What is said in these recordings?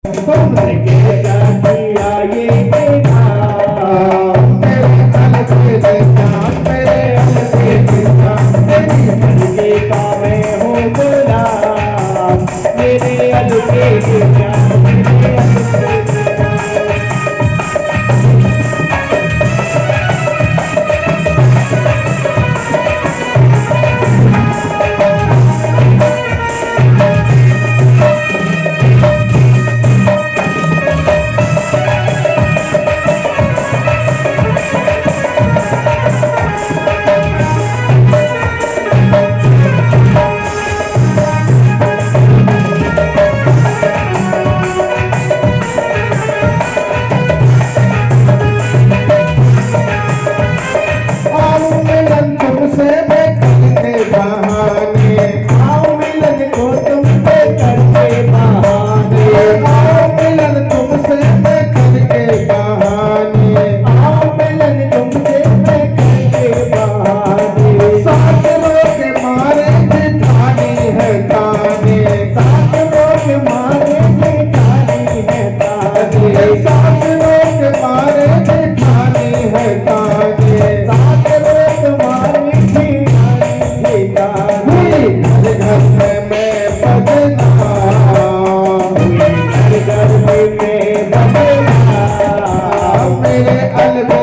तुमने क्या किया ये देखा, मेरे अलबेले श्याम, मेरे अलबेले श्याम, तेरी मर्जी का मैं हूँ गुलाम, मेरे अलबेले श्याम, मेरे अलबेले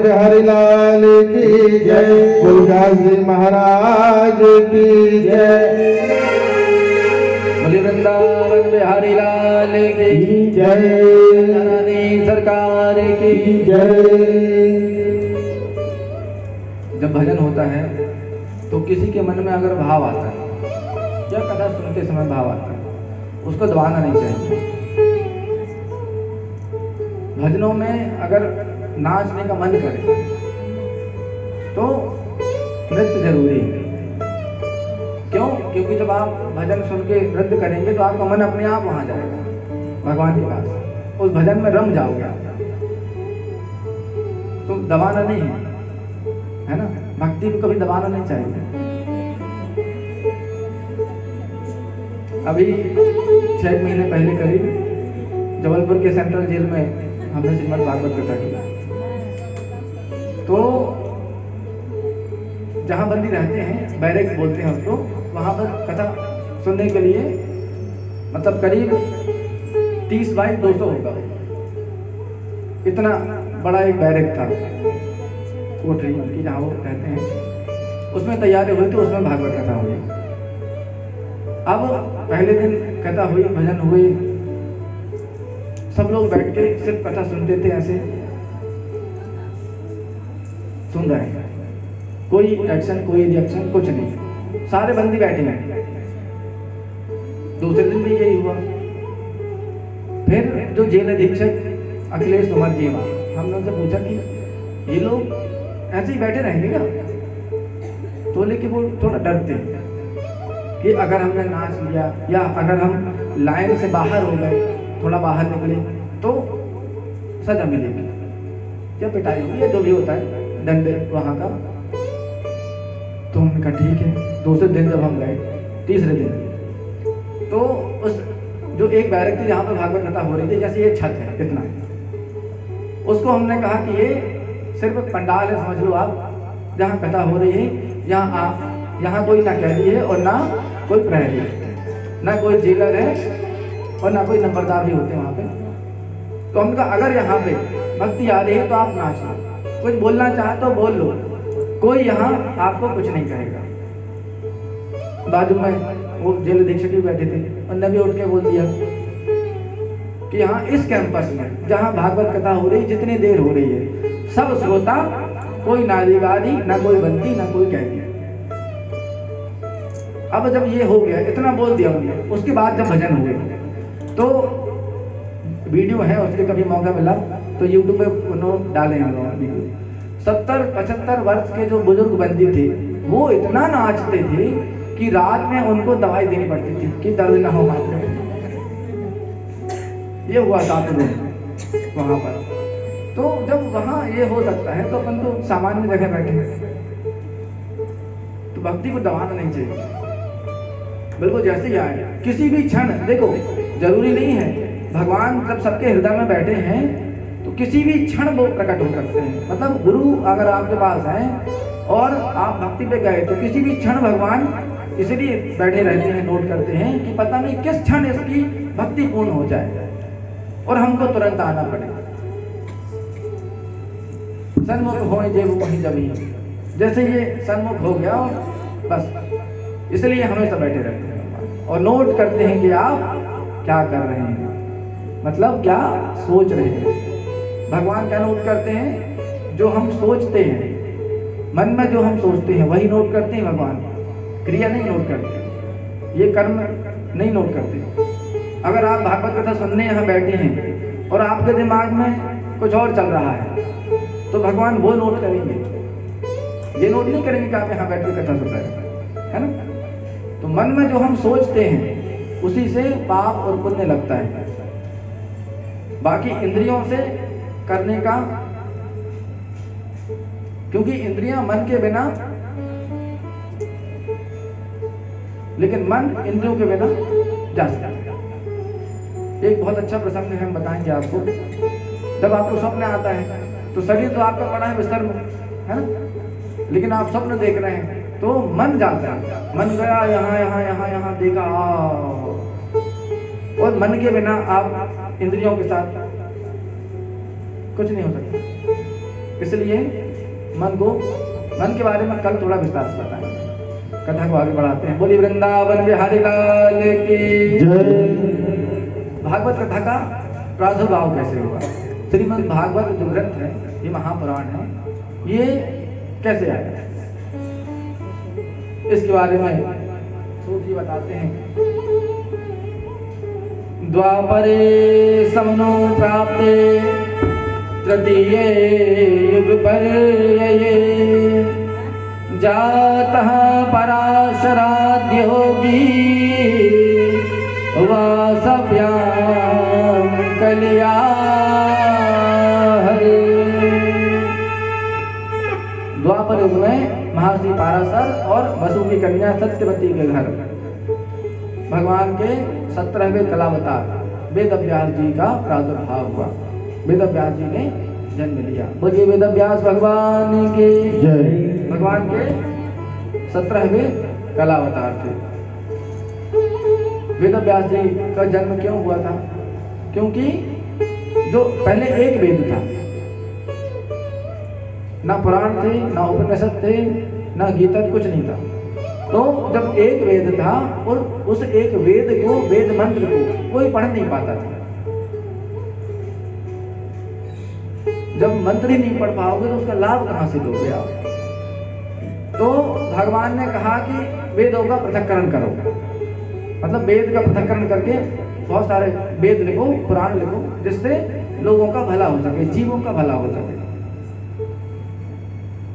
बिहारी लाल की जय, गुरुदास जी महाराज की जय, बोले वृंदावन बिहारी लाल की जय, रानी सरकार की जय। जब भजन होता है तो किसी के मन में अगर भाव आता है या कथा सुनते समय भाव आता है, उसको दबाना नहीं चाहिए। भजनों में अगर नाचने का मन करे तो नृत्य जरूरी है। क्यों? क्योंकि जब आप भजन सुन के नृत्य करेंगे तो आपका मन अपने आप वहां जाएगा भगवान के पास, उस भजन में रम जाओगे आप। तो दबाना नहीं है ना, भक्ति को कभी दबाना नहीं चाहिए। अभी 6 महीने पहले करीब जबलपुर के सेंट्रल जेल में हमने श्रीमद् भागवत कथा की। तो जहाँ बंदी रहते हैं, बैरक बोलते हैं उसको, वहाँ पर कथा सुनने के लिए मतलब करीब 30 बाई 200 होगा, इतना बड़ा एक बैरक था, कोठरी उनकी जहाँ वो रहते हैं, उसमें तैयारी हुई तो उसमें भागवत कथा हुई। अब पहले दिन कथा हुई, भजन हुए, सब लोग बैठ के सिर्फ कथा सुनते थे, ऐसे सुन रहे हैं, कोई एक्शन कोई रिएक्शन कुछ नहीं, सारे बंदी बैठे हैं। दूसरे दिन भी यही हुआ। फिर जो जेल अधीक्षक अखिलेश कुमार जी वहां, हमने उनसे पूछा कि ये लोग ऐसे ही बैठे रहेंगे क्या? तो बोले कि वो थोड़ा डरते हैं कि अगर हमने नाच लिया या अगर हम लाइन से बाहर हो गए, थोड़ा बाहर निकले तो सजा मिलेगी या पिटाई होगी या जो भी होता है दंड वहां का। तो हमने कहा ठीक है। दूसरे दिन जब हम गए, तीसरे दिन, तो उस जो एक बैरक थी जहाँ पर भागवत कथा हो रही थी, जैसे ये छत है इतना, उसको हमने कहा कि ये सिर्फ पंडाल है, समझ लो आप, जहाँ कथा हो रही है। यहाँ कोई ना कैदी है और ना कोई प्रहरी है, ना कोई जेलर है और ना कोई नंबरदार भी होते हैं वहाँ पे। तो हमने कहा अगर यहाँ पे भक्ति आ रही है तो आप नाच लो, कुछ बोलना चाहे तो बोल लो, कोई यहाँ आपको कुछ नहीं कहेगा। बाजू में वो जेल अधीक्षक भी बैठे थे, उन्होंने भी उठ के बोल दिया कि यहाँ इस कैंपस में जहाँ भागवत कथा हो रही, जितनी देर हो रही है, सब श्रोता, कोई नारीवादी, ना कोई बंदी, ना कोई कैदी। अब जब ये हो गया, इतना बोल दिया उन्होंने, उसके बाद जब भजन हुए तो वीडियो है उसके, कभी मौका मिला तो यूट्यूब पे उन्होंने डाले हैं वीडियो। 70-75 वर्ष के जो बुजुर्ग बंदी थे, वो इतना नाचते थे कि रात में उनको दवाई देनी पड़ती थी कि दर्द ना हो हाथ में। ये हुआ 7 दिन वहां पर। तो जब वहां ये हो सकता है तो अपन तो सामान्य जगह बैठे हैं, तो भक्ति को दबाना नहीं चाहिए, बिल्कुल जैसे ही आए। किसी भी क्षण, देखो जरूरी नहीं है, भगवान जब सबके हृदय में बैठे हैं तो किसी भी क्षण वो प्रकट हो सकते हैं। मतलब गुरु अगर आपके पास है और आप भक्ति पे गए तो किसी भी क्षण भगवान इसलिए बैठे रहते हैं, नोट करते हैं कि पता नहीं किस क्षण इसकी भक्ति पूर्ण हो जाए और हमको तुरंत आना पड़े। सन्मुख हो जब वहीं जब ही, जैसे ये सन्मुख हो गया और बस, इसलिए हमेशा बैठे रहते हैं और नोट करते हैं कि आप क्या कर रहे हैं, मतलब क्या सोच रहे हैं। भगवान क्या नोट करते हैं? जो हम सोचते हैं, मन में जो हम सोचते हैं वही नोट करते हैं भगवान, क्रिया नहीं नोट करते, ये कर्म नहीं नोट करते। अगर आप भागवत कथा सुनने यहाँ बैठे हैं और आपके दिमाग में कुछ और चल रहा है तो भगवान वो नोट करेंगे, ये नोट नहीं करेंगे कि आप यहाँ बैठ के कथा सुन रहे हैं, है ना। तो मन में जो हम सोचते हैं उसी से पाप और पुण्य लगता है। बाकी इंद्रियों से करने का, क्योंकि इंद्रियां मन के बिना, लेकिन मन इंद्रियों के बिना जा सकता है। एक बहुत अच्छा प्रसंग हम बताएंगे आपको। जब आपको स्वप्न आता है तो शरीर तो आपका पड़ा है बिस्तर में, है ना, लेकिन आप स्वप्न देख रहे हैं तो मन जाता है, मन गया यहाँ यहाँ यहाँ यहाँ देखा, और मन के बिना आप इंद्रियों के साथ कुछ नहीं हो सकता। इसलिए मन के बारे में कल थोड़ा विस्तार से बताएंगे, कथा को आगे बढ़ाते हैं। बोली वृंदावन बिहारी लाल की जय। भागवत कथा का प्रादुर्भाव कैसे हुआ? श्रीमद् भागवत जो ग्रंथ है, ये महापुराण है, ये कैसे आया, इसके बारे में सूत जी बताते हैं। द्वापरे समनो प्राप्ते तृतीये युग पर्यये जातः पराशराद्य योगी वासव्यां कलिया हरे। द्वापर युग में महर्षि पाराशर और वसु की कन्या सत्यवती के घर भगवान के 17वें कलावतार वेदव्यास जी का प्रादुर्भाव हुआ। वेदव्यास जी ने जन्म लिया। बोलिए वेदव्यास भगवान के जय। भगवान के 17वें कलावतार थे। वेदव्यास जी का जन्म क्यों हुआ था? क्योंकि जो पहले एक वेद था, ना पुराण थे, ना उपनिषद थे, ना गीता, कुछ नहीं था। तो जब एक वेद था और उस एक वेद को, वेद मंत्र को कोई पढ़ नहीं पाता था। जब मंत्र ही नहीं पढ़ पाओगे तो उसका लाभ कहां से दोगे आप? तो भगवान ने कहा कि वेदों का पृथक्करण करो, मतलब वेद का पृथक्करण करके बहुत सारे वेद लिखो, पुराण लिखो, जिससे लोगों का भला हो सके, जीवों का भला हो सके।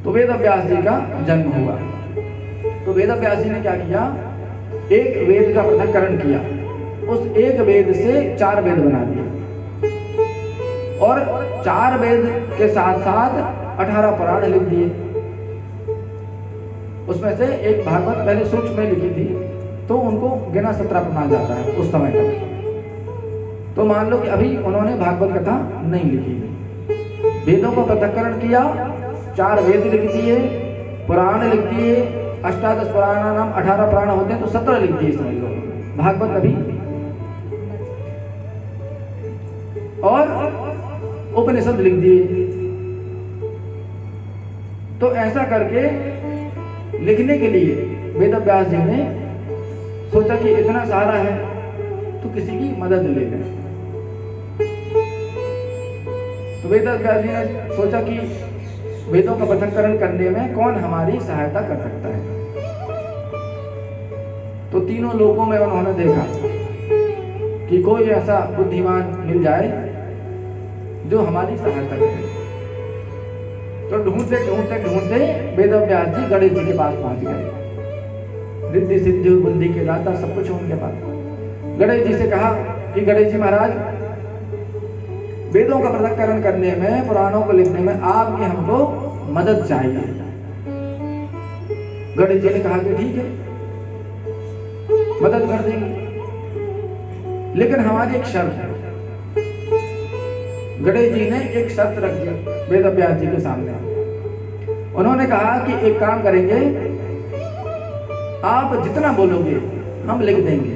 तो वेद व्यास जी का जन्म हुआ। तो वेद व्यास जी ने क्या किया, एक वेद का पृथक्करण किया, उस एक वेद से 4 वेद बना दिए और 4 वेद के साथ साथ 18 पुराण लिख दिए। उसमें से एक भागवत पहले सूक्ष्म में लिखी थी, तो उनको गिना 17 माना जाता है उस समय तक। तो मान लो कि अभी उन्होंने भागवत कथा नहीं लिखी। वेदों का पृथक्करण किया, 4 वेद लिख दिए, पुराण लिख दिए, अष्टादश पुराण नाम 18 पुराण होते हैं, तो 17 लिख दिए समझ लो, भागवत अभी। और उपनिषद लिख दिए। तो ऐसा करके लिखने के लिए वेद व्यास जी ने सोचा कि इतना सारा है तो किसी की मदद ले लें। तो वेद व्यास जी ने सोचा कि वेदों का पृथक्करण करने में कौन हमारी सहायता कर सकता है। तो तीनों लोगों में उन्होंने देखा कि कोई ऐसा बुद्धिमान मिल जाए जो हमारी सहायता करे। तो ढूंढते ढूंढते ढूंढते वेद व्यास जी गणेश जी के पास पहुंच गए। रिद्धि सिद्धि बुद्धि के दाता सब कुछ उनके पास। गणेश जी से कहा कि गणेश जी महाराज, वेदों का पृथक्करण करने में, पुराणों को लिखने में आपकी हमको मदद चाहिए। गणेश जी ने कहा कि ठीक है, मदद कर देंगे, लेकिन हमारी एक शर्त है। गणेश जी ने एक शर्त रख दी वेद व्यास जी के सामने। उन्होंने कहा कि एक काम करेंगे, आप जितना बोलोगे हम लिख देंगे,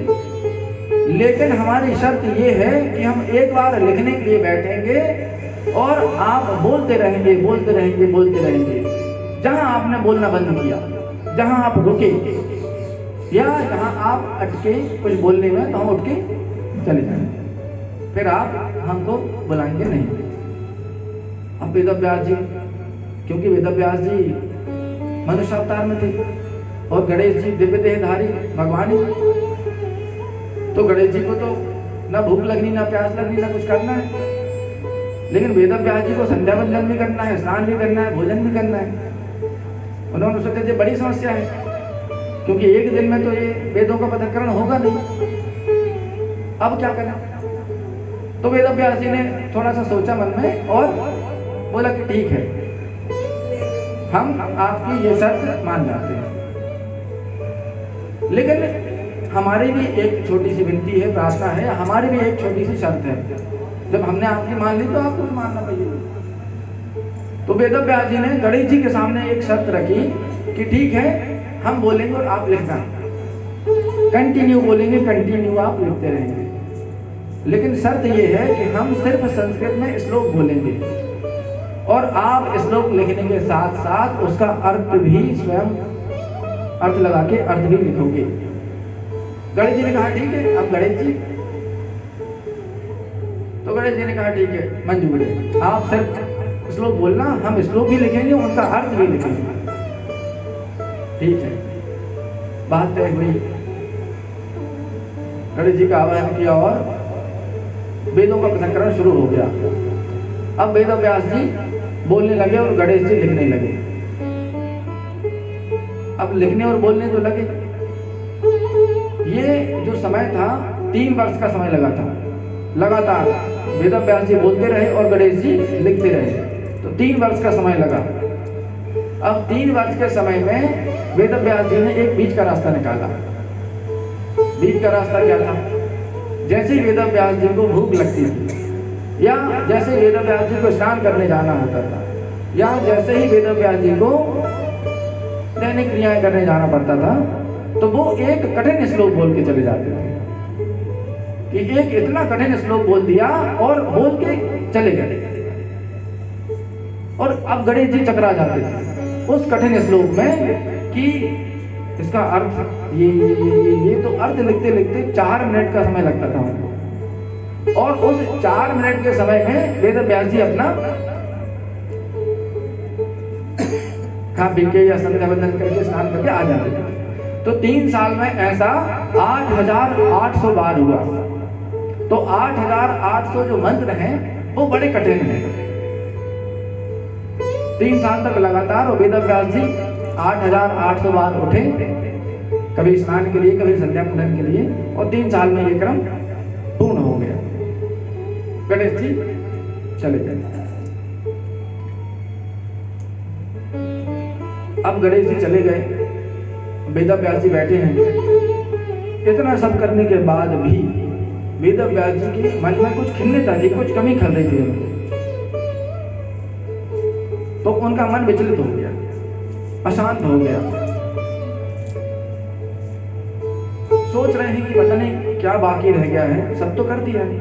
लेकिन हमारी शर्त ये है कि हम एक बार लिखने के लिए बैठेंगे और आप बोलते रहेंगे, बोलते रहेंगे, बोलते रहेंगे। जहां आपने बोलना बंद किया, जहां आप रुके या जहां आप अटके कुछ बोलने में, तो हम उठ के चले जाएंगे, फिर आप हमको बुलाएंगे नहीं। अब वेद व्यास जी, क्योंकि वेद व्यास जी मनुष्य अवतार में थे और गणेश जी दिव्य देहधारी भगवान ही, तो गणेश जी को तो ना भूख लगनी, ना प्यास लगनी, ना कुछ करना है, लेकिन वेद व्यास जी को संध्या वंदन भी करना है, स्नान भी करना है, भोजन भी करना है। उन्होंने सोचा ये बड़ी समस्या है, क्योंकि एक दिन में तो ये वेदों का पृथक्करण होगा नहीं, अब क्या करें। तो वेद व्यास जी ने थोड़ा सा सोचा मन में और बोला कि ठीक है, हम आपकी ये शर्त मान जाते हैं, लेकिन हमारी भी एक छोटी सी विनती है, प्रार्थना है, हमारी भी एक छोटी सी शर्त है। जब हमने आपकी मान ली तो आपको भी मानना चाहिए। तो वेद व्यास जी ने गणेश जी के सामने एक शर्त रखी कि ठीक है, हम बोलेंगे और आप लिखना, कंटिन्यू बोलेंगे, कंटिन्यू आप लिखते रहेंगे, लेकिन शर्त यह है कि हम सिर्फ संस्कृत में श्लोक बोलेंगे और आप श्लोक लिखने के साथ साथ उसका अर्थ भी स्वयं अर्थ लगा के अर्थ भी लिखोगे। गणेश जी ने कहा ठीक है। अब गणेश जी, तो गणेश जी ने कहा ठीक है, मंजूर है, आप सिर्फ श्लोक बोलना, हम श्लोक भी लिखेंगे, उनका अर्थ भी लिखेंगे। ठीक है, बात तय हुई। गणेश जी का आह्वान किया और वेदों का पृथक्करण शुरू हो गया। अब वेद व्यास जी बोलने लगे और गणेश जी लिखने लगे। अब लिखने और बोलने तो लगे। ये जो समय था 3 वर्ष का समय लगा था, लगातार वेद व्यास जी बोलते रहे और गणेश जी लिखते रहे, तो 3 वर्ष का समय लगा। अब 3 वर्ष के समय में वेद व्यास जी ने एक बीच का रास्ता निकाला। बीच का रास्ता क्या था? जैसे ही वेद व्यास जी को भूख लगती थी, या जैसे वेद व्यास जी को स्नान करने जाना होता था, या जैसे ही वेद व्यास जी को दैनिक क्रियाएं करने जाना पड़ता था, तो वो एक कठिन श्लोक बोल के चले जाते थे कि एक इतना कठिन श्लोक बोल दिया और बोल के चले गए। और अब गणेश जी चकरा जाते थे उस कठिन श्लोक में कि इसका अर्थ ये तो अर्थ लिखते लिखते 4 मिनट का समय लगता था उनको। और उस 4 मिनट के समय में वेद व्यास जी अपना खा पी के या संध्या वंदन करके स्नान करके आ जाते थे। तो 3 साल में ऐसा 8,800 बार हुआ। तो 8,800 जो मंत्र हैं वो बड़े कठिन हैं। 3 साल तक लगातार वेद व्यास जी 8,800 बार उठे, कभी स्नान के लिए कभी संध्या पूजन के लिए, और 3 साल में ये क्रम पूर्ण हो गया। गणेश जी चले गए। अब गणेश जी चले गए, वेद व्यास जी बैठे हैं। इतना सब करने के बाद भी वेद व्यास जी के मन में कुछ खिन्नता थी, कुछ कमी खल रही थी। तो उनका मन विचलित हो गया, अशांत हो गया। सोच रहे हैं कि पता नहीं क्या बाकी रह गया है, सब तो कर दिया है।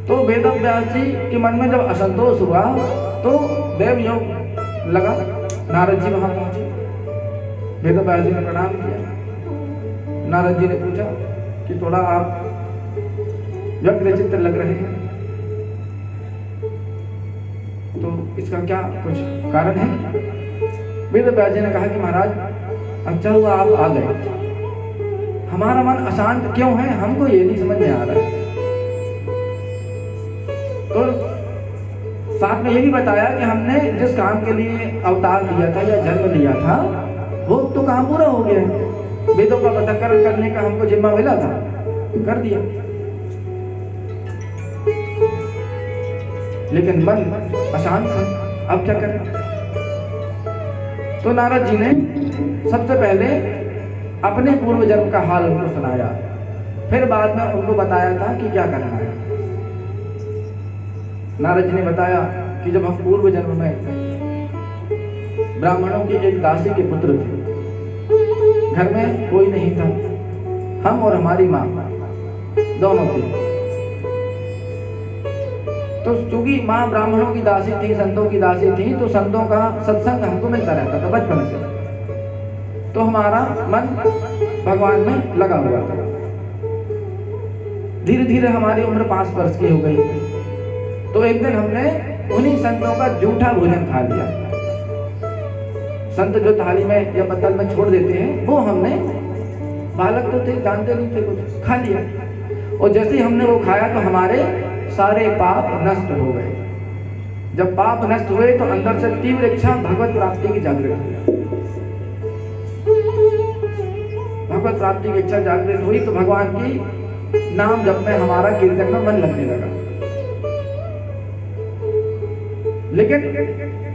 तो वेद व्यास जी के मन में जब असंतोष हुआ तो देव योग लगा। नारद जी वहां पहुंचे, वेद व्यास जी ने प्रणाम किया। नारद जी ने पूछा कि थोड़ा आप व्यग्र चित्त लग रहे हैं, तो इसका क्या कुछ कारण है? वेद व्यास जी ने कहा कि महाराज अच्छा हुआ आप आ गए, हमारा मन अशांत क्यों है हमको ये नहीं समझ में आ रहा है। तो साथ में ये भी बताया कि हमने जिस काम के लिए अवतार लिया था या जन्म लिया था वो तो काम पूरा हो गया है। वेदों का पठन करने का हमको जिम्मा मिला था, कर दिया, लेकिन मन अशांत था, अब क्या करें? तो नारद जी ने सबसे पहले अपने पूर्व जन्म का हाल उनको सुनाया, फिर बाद में उनको बताया था कि क्या करना है। नारद जी ने बताया कि जब हम पूर्व जन्म में ब्राह्मणों की एक दासी के पुत्र थे, घर में कोई नहीं था, हम और हमारी माँ दोनों थे। तो चूंकि माँ ब्राह्मणों की दासी थी, संतों की दासी थी, तो संतों का सत्संग हमको मिलता रहता था बचपन से। तो हमारा मन भगवान में लगा हुआ था। धीरे धीरे हमारी उम्र 5 वर्ष की हो गई। तो एक दिन हमने उन्हीं संतों का जूठा भोजन खा लिया। संत जो थाली में या पत्तल में छोड़ देते हैं वो हमने, बालक तो थे, जानते नहीं थे, कुछ खा लिया। और जैसे ही हमने वो खाया तो हमारे सारे पाप नष्ट हो गए। जब पाप नष्ट हुए तो अंदर से तीव्र इच्छा भगवत प्राप्ति की जागृत हुई। भगवत प्राप्ति की इच्छा जागृत हुई तो भगवान की नाम जप में, हमारा कीर्तन में मन लगने लगा। लेकिन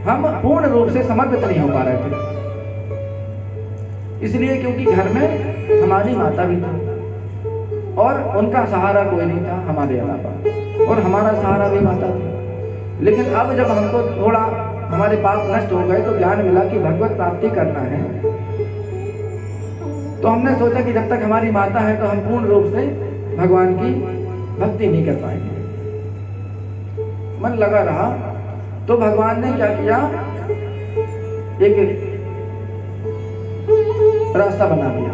हम पूर्ण रूप से समर्पित नहीं हो पा रहे थे, इसलिए क्योंकि घर में हमारी माता भी थी और उनका सहारा कोई नहीं था हमारे अलावा, और हमारा सहारा भी माता थी। लेकिन अब जब हमको थोड़ा हमारे पाप नष्ट हो गए तो ज्ञान मिला कि भगवत प्राप्ति करना है, तो हमने सोचा कि जब तक हमारी माता है तो हम पूर्ण रूप से भगवान की भक्ति नहीं कर पाएंगे। मन लगा रहा तो भगवान ने क्या किया, एक रास्ता बना दिया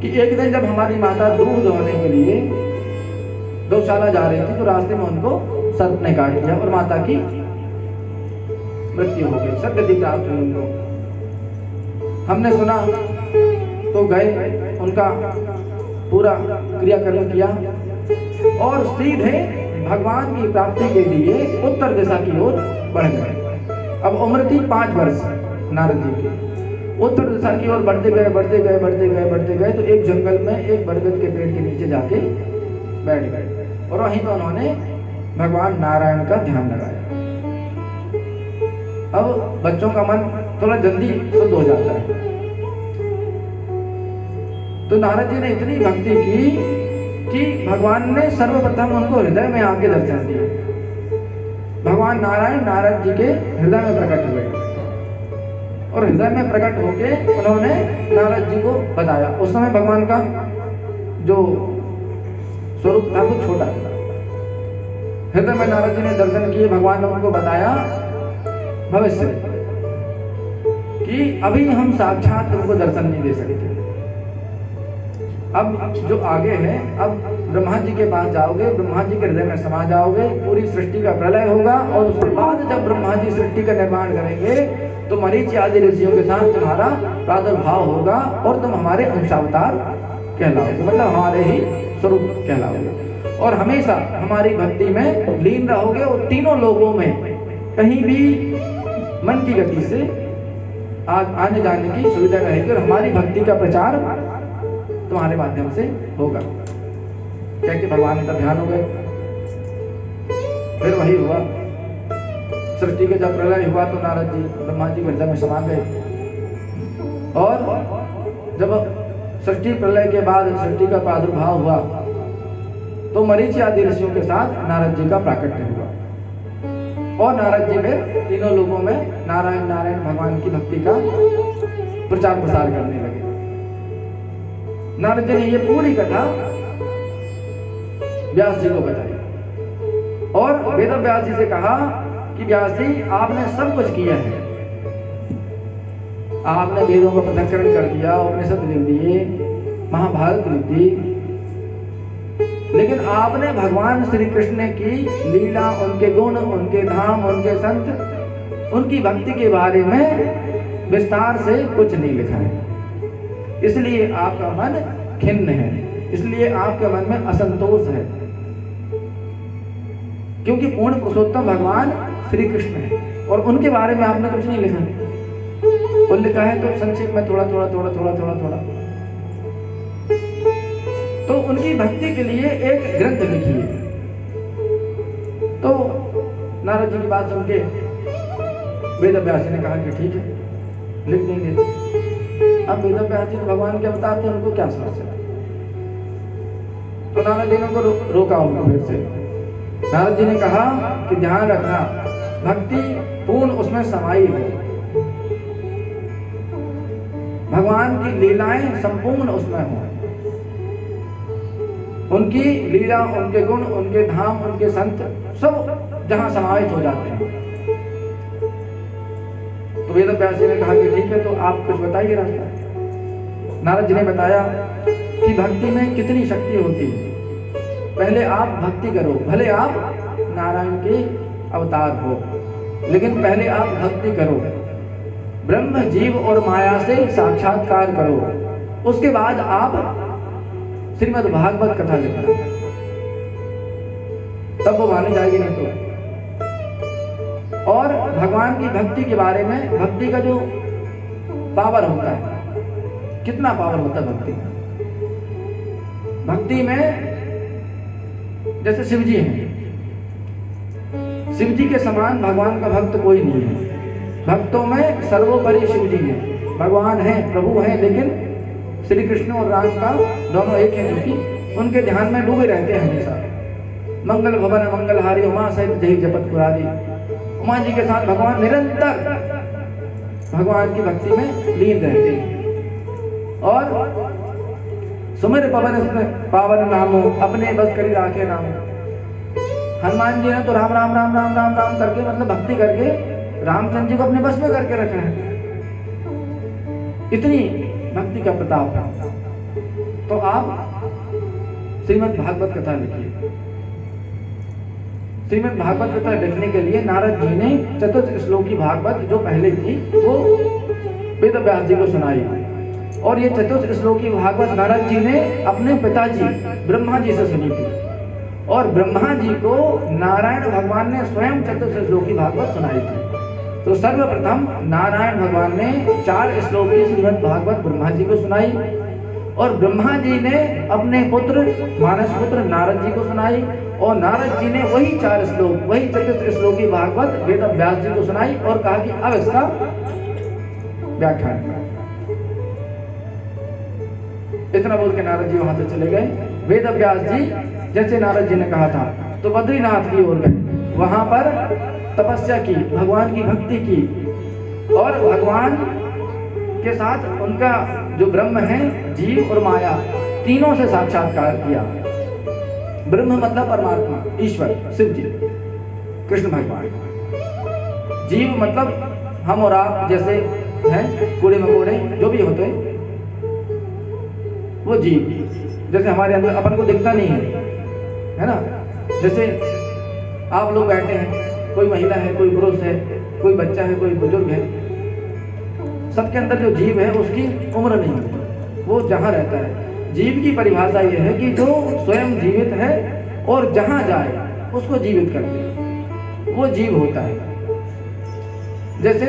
कि एक दिन जब हमारी माता दूध दोहने के लिए गौशाला जा रही थी तो रास्ते में उनको सर्प ने काट दिया और माता की मृत्यु हो गई, सद्गति प्राप्त हुई उनको। हमने सुना तो गए, उनका पूरा क्रियाकर्म किया और सीधे भगवान की प्राप्ति के लिए उत्तर दिशा की ओर बढ़ गए। अब उम्र थी 5 वर्ष नारद जी की। उत्तर दिशा की ओर बढ़ते गए बढ़ते गए बढ़ते गए बढ़ते गए तो एक जंगल में एक बरगद के पेड़ के नीचे जाके बैठ गए और वहीं पर उन्होंने भगवान नारायण का ध्यान लगाया। अब बच्चों का मन थोड़ा जल्दी शुद्ध हो जाता है, तो नारद जी ने इतनी भक्ति की कि भगवान ने सर्वप्रथम उनको हृदय में आके दर्शन दिए। भगवान नारायण नारद जी के हृदय में प्रकट हुए और हृदय में प्रकट होके उन्होंने नारद जी को बताया। उस समय भगवान का जो स्वरूप था वो छोटा था, हृदय में नारद जी ने दर्शन किए, भगवान ने उनको बताया भविष्य कि अभी हम साक्षात तुमको दर्शन नहीं दे सकते, अब जो आगे है, अब ब्रह्मा जी के पास जाओगे, ब्रह्मा जी के हृदय में समा जाओगे, पूरी सृष्टि का प्रलय होगा और उसके बाद जब ब्रह्मा जी सृष्टि का निर्माण करेंगे तो मरीचि आदि ऋषियों के साथ तुम्हारा प्रादुर्भाव होगा और तुम हमारे अंशावतार कहलाओगे, मतलब हमारे ही स्वरूप कहलाओगे और हमेशा हमारी भक्ति में लीन रहोगे और तीनों लोगों में कहीं भी मन की गति से आने जाने की सुविधा रहेगी और हमारी भक्ति का प्रचार तुम्हारे माध्यम से होगा। क्या कि भगवान का ध्यान हो गए। फिर वही हुआ, सृष्टि के जब प्रलय हुआ तो नारद जी ब्रह्मा जी हृदय में समा गए और जब सृष्टि प्रलय के बाद सृष्टि का प्रादुर्भाव हुआ तो मरीचि आदि ऋषियों के साथ नारद जी का प्राकट्य हुआ और नारद जी फिर तीनों लोगों में नारायण नारायण भगवान की भक्ति का प्रचार प्रसार करने लगे। नारद जी ने ये पूरी कथा व्यास जी को बताई और वेद व्यास जी से कहा कि व्यास जी आपने सब कुछ किया है, आपने वेदों का पृथक्करण कर दिया, उपनिषद लिख दिए, महाभारत लिख दी, लेकिन आपने भगवान श्री कृष्ण की लीला, उनके गुण, उनके धाम, उनके संत, उनकी भक्ति के बारे में विस्तार से कुछ नहीं लिखा है, इसलिए आपका मन खिन्न है, इसलिए आपके मन में असंतोष है, क्योंकि पूर्ण पुरुषोत्तम भगवान श्री कृष्ण है और उनके बारे में आपने कुछ नहीं लिखा और लिखा है तो संक्षेप में थोड़ा थोड़ा थोड़ा थोड़ा थोड़ा थोड़ा। तो उनकी भक्ति के लिए एक ग्रंथ लिखिए। तो नारद जी की बात सुन के वेद व्यास ने कहा कि ठीक है, लिख देंगे। अब वेद व्यास जी भगवान के अवतार थे, उनको क्या समस्या? तो नारद जी ने उनको रोका उनको फिर से। नारद जी ने कहा कि ध्यान रखना, भक्ति पूर्ण उसमें समाई हो, भगवान की लीलाएं संपूर्ण उसमें हो, उनकी लीला, उनके गुण, उनके धाम, उनके संत सब जहां समाहित हो जाते हैं। तो वेद व्यास जी ने कहा कि ठीक है, तो आप कुछ बताइए रास्ता। नारद जी ने बताया कि भक्ति में कितनी शक्ति होती है। पहले आप भक्ति करो, भले आप नारायण के अवतार हो, लेकिन पहले आप भक्ति करो, ब्रह्म जीव और माया से साक्षात्कार करो, उसके बाद आप श्रीमद् भागवत कथा लिखना, तब वो मानी जाएगी, नहीं तो। और भगवान की भक्ति के बारे में, भक्ति का जो पावर होता है, कितना पावर होता है भक्ति में। भक्ति में जैसे शिव जी हैं, शिव जी के समान भगवान का भक्त कोई नहीं है। भक्तों में सर्वोपरि शिव जी हैं, भगवान हैं, प्रभु हैं, लेकिन श्री कृष्ण और राम का दोनों एक हैं, जो कि उनके ध्यान में डूबे रहते हैं हमेशा। मंगल भवन मंगलहारी उमा सहित जय जपत पुरारी, उमा जी के साथ भगवान निरंतर भगवान की भक्ति में लीन रहते हैं। और सुमिर पवन पावन नामो अपने बस करी राखे नाम। हनुमान जी ने तो राम राम राम राम राम राम करके, मतलब भक्ति करके रामचंद्र जी को अपने बस में करके रखा है, इतनी भक्ति का प्रताप है। तो आप श्रीमद् भागवत कथा लिखिए। श्रीमद् भागवत कथा लिखने के लिए नारद जी ने चतुर्थ श्लोकी भागवत जो पहले थी वो वेद व्यास जी को सुनाई, और ये चतुर्थ श्लोकी भागवत नारद जी ने अपने पिताजी ब्रह्मा जी से सुनी थी, और ब्रह्मा जी को नारायण भगवान ने स्वयं चतुर्थ श्लोकी भागवत सुनाई थी। तो सर्वप्रथम नारायण भगवान ने 4 श्लोक की श्रीमद् भागवत ब्रह्मा जी को सुनाई, और ब्रह्मा जी ने अपने पुत्र मानस पुत्र नारद जी को सुनाई, और नारद जी ने वही 4 श्लोक, वही चतुर्थ श्लोकी भागवत वेद व्यास जी को सुनाई और कहा कि अब इसका व्याख्यान करो। इतना बोल के नारद जी वहां से चले गए। वेद व्यास जी जैसे नारद जी ने कहा था तो बद्रीनाथ की ओर गए, वहां पर तपस्या की, भगवान की भक्ति की, और भगवान के साथ उनका जो ब्रह्म है, जीव और माया, तीनों से साक्षात्कार किया। ब्रह्म मतलब परमात्मा, ईश्वर, शिव जी, कृष्ण भगवान। जीव मतलब हम और आप जैसे हैं, कूड़े मकोड़े जो भी होते हैं, वो जीव। जैसे हमारे अंदर अपन को दिखता नहीं है ना। जैसे आप लोग बैठे हैं, कोई महिला है, कोई पुरुष है, कोई बच्चा है, कोई बुजुर्ग है, सबके अंदर जो जीव है उसकी उम्र नहीं होती, वो जहाँ रहता है। जीव की परिभाषा ये है कि जो स्वयं जीवित है और जहाँ जाए उसको जीवित कर दे, वो जीव होता है। जैसे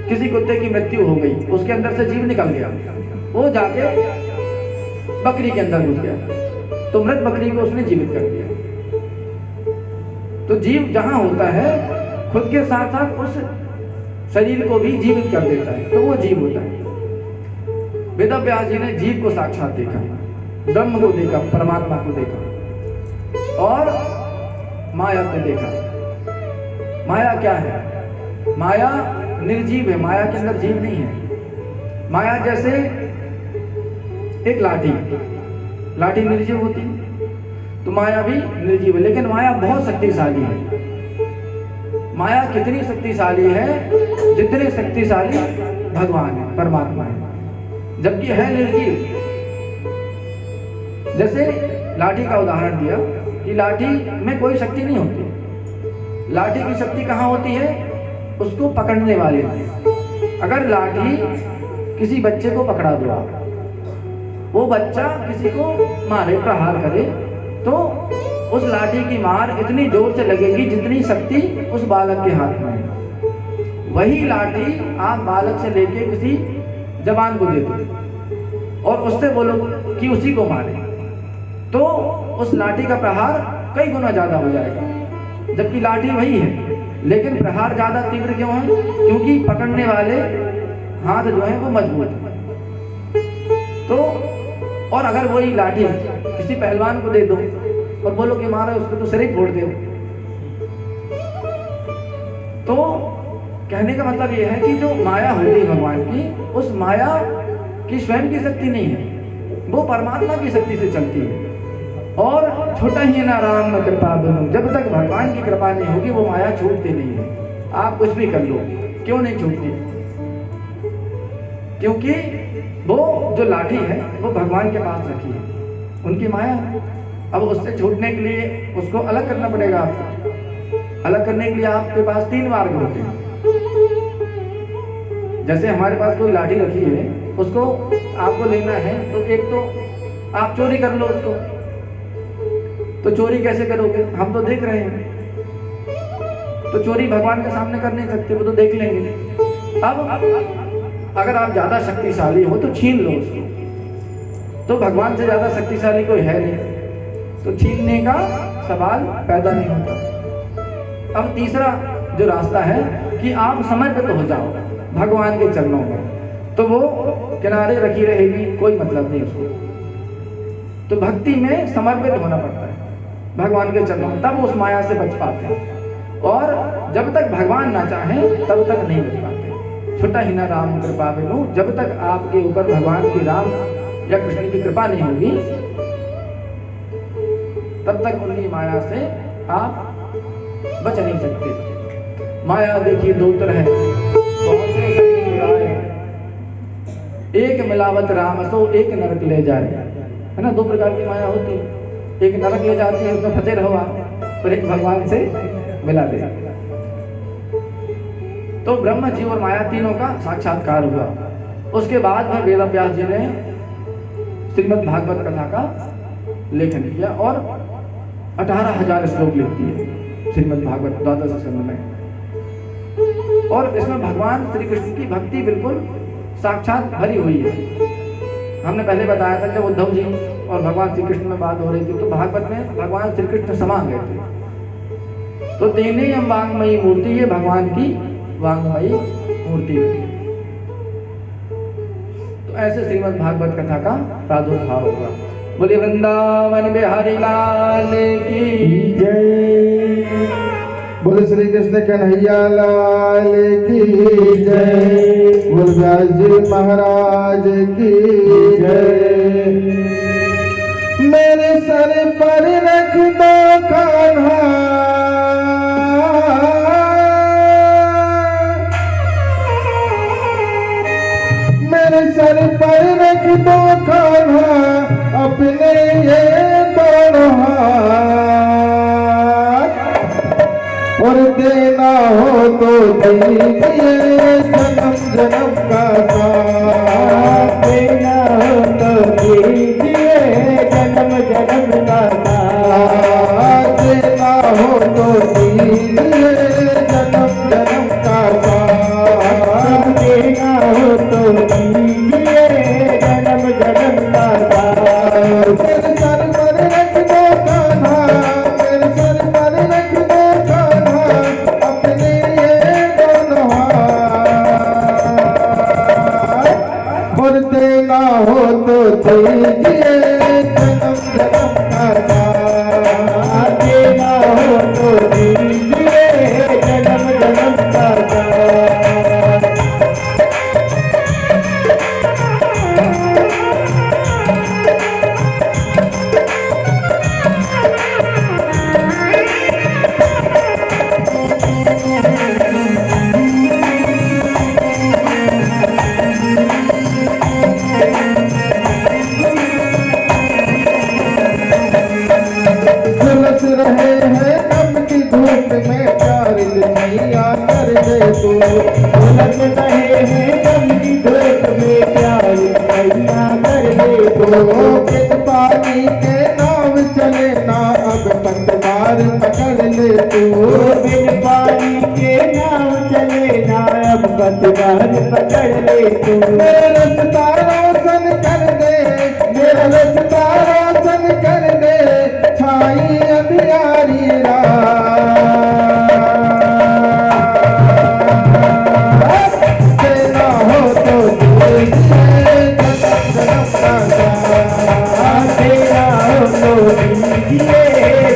किसी कुत्ते की मृत्यु हो गई, उसके अंदर से जीव निकल गया, वो जाके बकरी के अंदर घुस गया, तो मृत बकरी को उसने जीवित कर दिया। तो जीव जहां होता है खुद के साथ साथ उस शरीर को भी जीवित कर देता है, तो वो जीव होता है। वेदव्यास जी ने जीव को साक्षात देखा, ब्रह्म को देखा, परमात्मा को देखा और माया को देखा। माया क्या है? माया निर्जीव है, माया के अंदर जीव नहीं है। माया जैसे एक लाठी निर्जीव होती है, तो माया भी निर्जीव है, लेकिन माया बहुत शक्तिशाली है। माया कितनी शक्तिशाली है? जितने शक्तिशाली भगवान है, परमात्मा है, जबकि है निर्जीव। जैसे लाठी का उदाहरण दिया कि लाठी में कोई शक्ति नहीं होती। लाठी की शक्ति कहाँ होती है? उसको पकड़ने वाले में। अगर लाठी किसी बच्चे को पकड़ा दो, वो बच्चा किसी को मारे, प्रहार करे, तो उस लाठी की मार इतनी जोर से लगेगी जितनी शक्ति उस बालक के हाथ में है। वही लाठी आप बालक से लेके किसी जवान को दे दो और उससे बोलो कि उसी को मारे, तो उस लाठी का प्रहार कई गुना ज्यादा हो जाएगा। जबकि लाठी वही है, लेकिन प्रहार ज्यादा तीव्र क्यों है? क्योंकि पकड़ने वाले हाथ जो है वो मजबूत है। तो और अगर वही लाठी किसी पहलवान को दे दो और बोलो कि मारो उसको, तो शरीर फोड़ दे। तो कहने का मतलब यह है कि जो माया होती है भगवान की, उस माया की स्वयं की शक्ति नहीं है, वो परमात्मा की शक्ति से चलती है। और छोटा ही ना राम में कृपा बिनु, जब तक भगवान की कृपा नहीं होगी वो माया छूटती नहीं है। आप कुछ भी कर लो, क्यों नहीं छूटती? क्योंकि वो जो लाठी है वो भगवान के पास रखी है, उनकी माया। अब उससे छूटने के लिए उसको अलग करना पड़ेगा आपको। अलग करने के लिए आपके पास 3 मार्ग होते हैं। जैसे हमारे पास कोई लाठी रखी है, उसको आपको लेना है, तो एक तो आप चोरी कर लो उसको। तो चोरी कैसे करोगे? हम तो देख रहे हैं। तो चोरी भगवान के सामने कर नहीं सकते, वो तो देख लेंगे। अब अगर आप ज्यादा शक्तिशाली हो तो छीन लो उसको, तो भगवान से ज्यादा शक्तिशाली कोई है नहीं, तो छीनने का सवाल पैदा नहीं होता। अब तीसरा जो रास्ता है कि आप समर्पित हो जाओ भगवान के चरणों में, तो वो किनारे रखी रहेगी, कोई मतलब नहीं उसको। तो भक्ति में समर्पित होना पड़ता है भगवान के चरणों में, तब उस माया से बच पाते हैं। और जब तक भगवान ना चाहे तब तक नहीं बच पाते। छुटा ही ना राम कृपा बिनु, जब तक आपके ऊपर भगवान की राम या कृष्ण की कृपा नहीं होगी, तब तक उनकी माया से आप बच नहीं सकते। माया देखिए 2 तरह, एक मिलावट राम सो एक नरक ले जाए, है ना। 2 प्रकार की माया होती है, एक नरक ले जाती है, उसमें फंसे रहो आप, और एक भगवान से मिला दे। तो ब्रह्म जीव और माया तीनों का साक्षात्कार हुआ। उसके बाद में वेदव्यास जी ने श्रीमद् भागवत कथा का लेखन किया और 18,000 श्लोक लिख दिए श्रीमद् भागवत 12 स्कंद में। और इसमें भगवान श्री कृष्ण की भक्ति बिल्कुल साक्षात भरी हुई है। हमने पहले बताया था जब उद्धव जी और भगवान श्री कृष्ण में बात हो रही थी, तो भागवत में भगवान श्री कृष्ण समा गए थे। तो तेने हम वांगमयी मूर्ति, ये भगवान की वांगमयी मूर्ति है। तो ऐसे श्रीमद् भागवत कथा का प्रादुर्भाव होगा। बोले वृंदावन बिहारी लाल की जय, बोले श्री कृष्ण कन्हैया लाल की जय, बोले व्यास जी महाराज की जय। मेरे सर पर रख दो कान्हा, मेरे सर पर रख दो कान्हा अपने ये दोनों हाथ, और देना हो तो दीजिए जन्म जन्म का साथ, देना हो तो दीजिए जन्म जन्म का साथ, देना हो तो दीजिए जन्म जन्म का साथ, देना हो तो दीजिए जन्म जन्म का साथ। मेरे सर पर रख दो कान्हा, मेरे सर पर रख दो कान्हा अपने ये दोनों हाथ, और देना हो तो दीजिए जन्म जन्म का साथ, देना हो तो दीजिए जन्म जन्म का साथ। झुलस रहे हैं कब की धूप में प्यार लिया कर दे तू, झुलस रहे हैं कब की धूप में प्यार मैया कर दे तो तो। किस पानी के नाव चले ना अब पतवार पकड़ ले तू, बिन पानी के नाव चले ना अब पतवार पकड़ ले तू। मेरा रास्ता रोशन कर दे, मेरा रास्ता रोशन कर दे छाई अंधियारी रात, देना हो तो दीजिए जन्म जन्म का साथ, तेरा हो तो दीजिए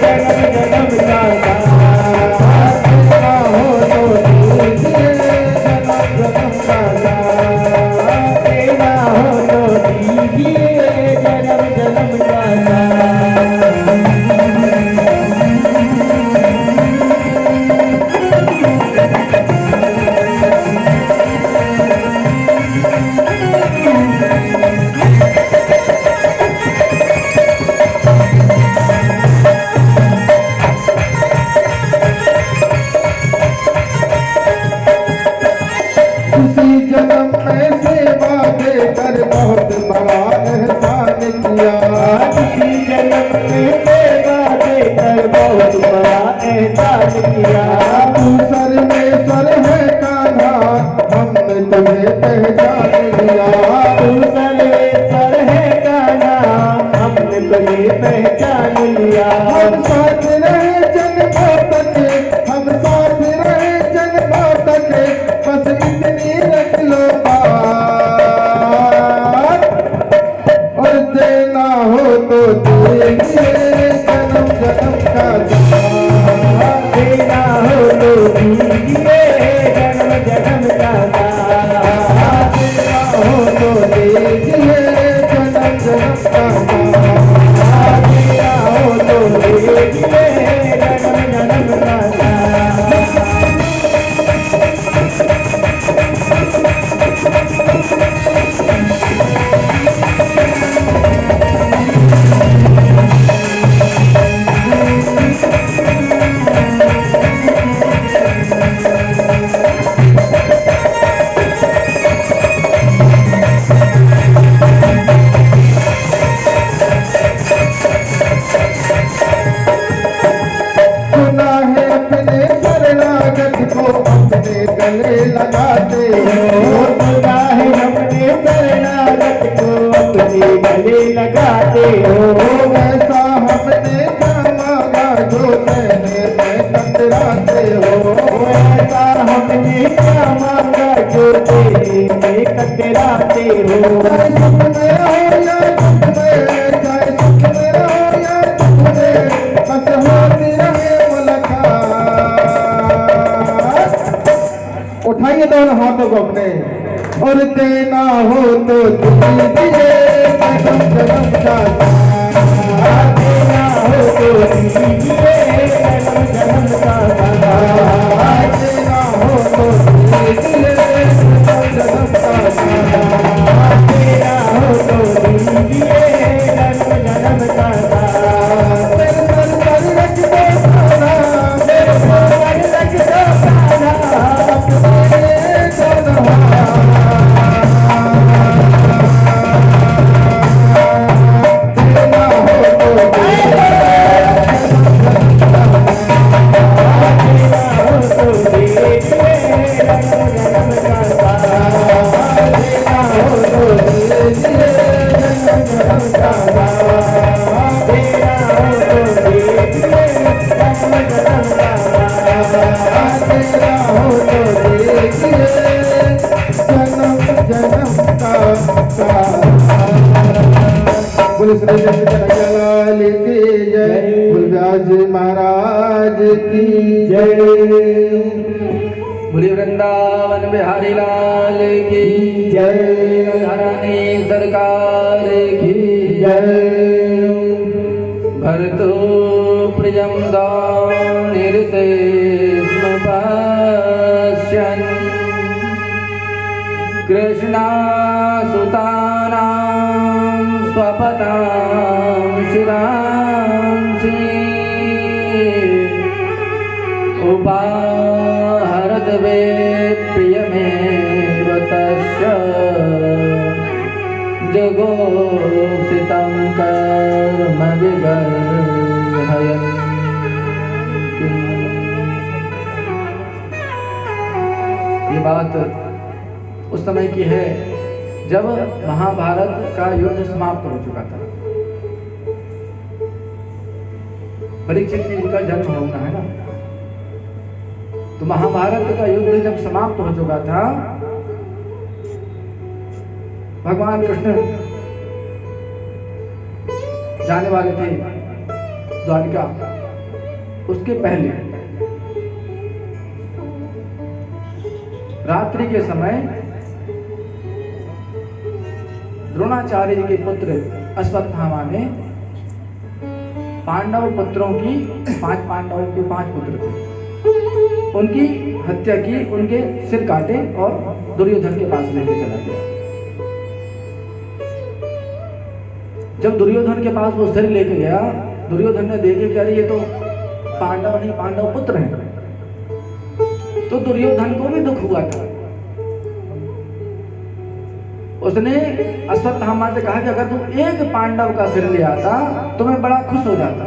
जन्म जन्म का साथ, देना हो तो दीजिए जन्म जन्म का साथ, तेरा हो तो दीजिए जन्म जन्म का साथ। उसी जन्म में सेवा देकर बहुत बड़ा एहसान किया, किसी जन्म में सेवा देकर बहुत बड़ा एहसान किया। तू सर में सर है कान्हा हमने तुम्हें पहचान लिया, तू सर है कान्हा हमने तुझे पहचान लिया। हम साथ रहे जन्मों तक, हम साथ रहे जन्मों तक, बस इतनी रख लो बात, और देना हो तो दीजिए जन्म जन्म का साथ, देना हो तो दीजिए जन्म जन्म का साथ, देना हो तो दीजिए जन्म जन्म का साथ, देना हो तो दीजिए जन्म जन्म का साथ। सुना है अपने शरणागत को अपने गले लगाते हो, खुदा है अपने शरणागत को अपने गले लगाते हो। वैसा हमने क्या मांगा जो तेरे में कतराते हो, ऐसा हमने क्या मांगा जो तेरे में कतराते हो। चाहे सुख में हो या दुख में, चाहे सुख में हो या दुख में, बस होती रहे मुलाकात, उठाइए दोनों हाथों को अपने, और देना हो तो दीजिए जन्म जन्म का साथ, देना हो तो दीजिए जन्म जन्म का सारा देना हो तो दीजिए जन्म का सारा देना हो तो दीजिए जन्म जन्म का सारा मेरे सर पर रख दो खाना मेरे पर रख दो खाना अपने जनवा देना हो तो देना हो तो दीजिए जन्म जन्म का सारा देना हो तो दीजिए जन्म जन्म का सारा देना हो तो दीजिए जन्म जन्म का सारा तेरा हो तो दीजिए जन्म जन्म का बोल श्री कृष्ण लाल की जय बोल व्यास महाराज की जय बोलिए वृंदावन बिहारी लाल की जय रानी सरकार की जय भरतो प्रियं दानिर्ते स्म पश्यन् कृष्णासुतानां स्वपदां शिरांसि उपाहरत वे प्रियमेव तस्य जगोप्सितं कर्म विगर्हयन् ये बात उस समय की है जब महाभारत का युद्ध समाप्त हो चुका था। परीक्षित जी का जन्म होना है ना, तो महाभारत का युद्ध जब समाप्त हो चुका था, भगवान कृष्ण जाने वाले थे द्वारिका। उसके पहले रात्रि के समय द्रोणाचार्य जी के पुत्र अश्वत्थामा ने पांडव पुत्रों की 5 पांडवों के 5 पुत्र थे, उनकी हत्या की, उनके सिर काटे और दुर्योधन के पास लेके चला गया। जब दुर्योधन के पास वो सिर लेके गया, दुर्योधन ने देखे कि अरे ये तो पांडव नहीं, पांडव पुत्र हैं। तो दुर्योधन को भी दुख हुआ था। उसने अश्वत्थामा से कहा कि अगर तुम एक पांडव का सिर ले आता तो मैं बड़ा खुश हो जाता।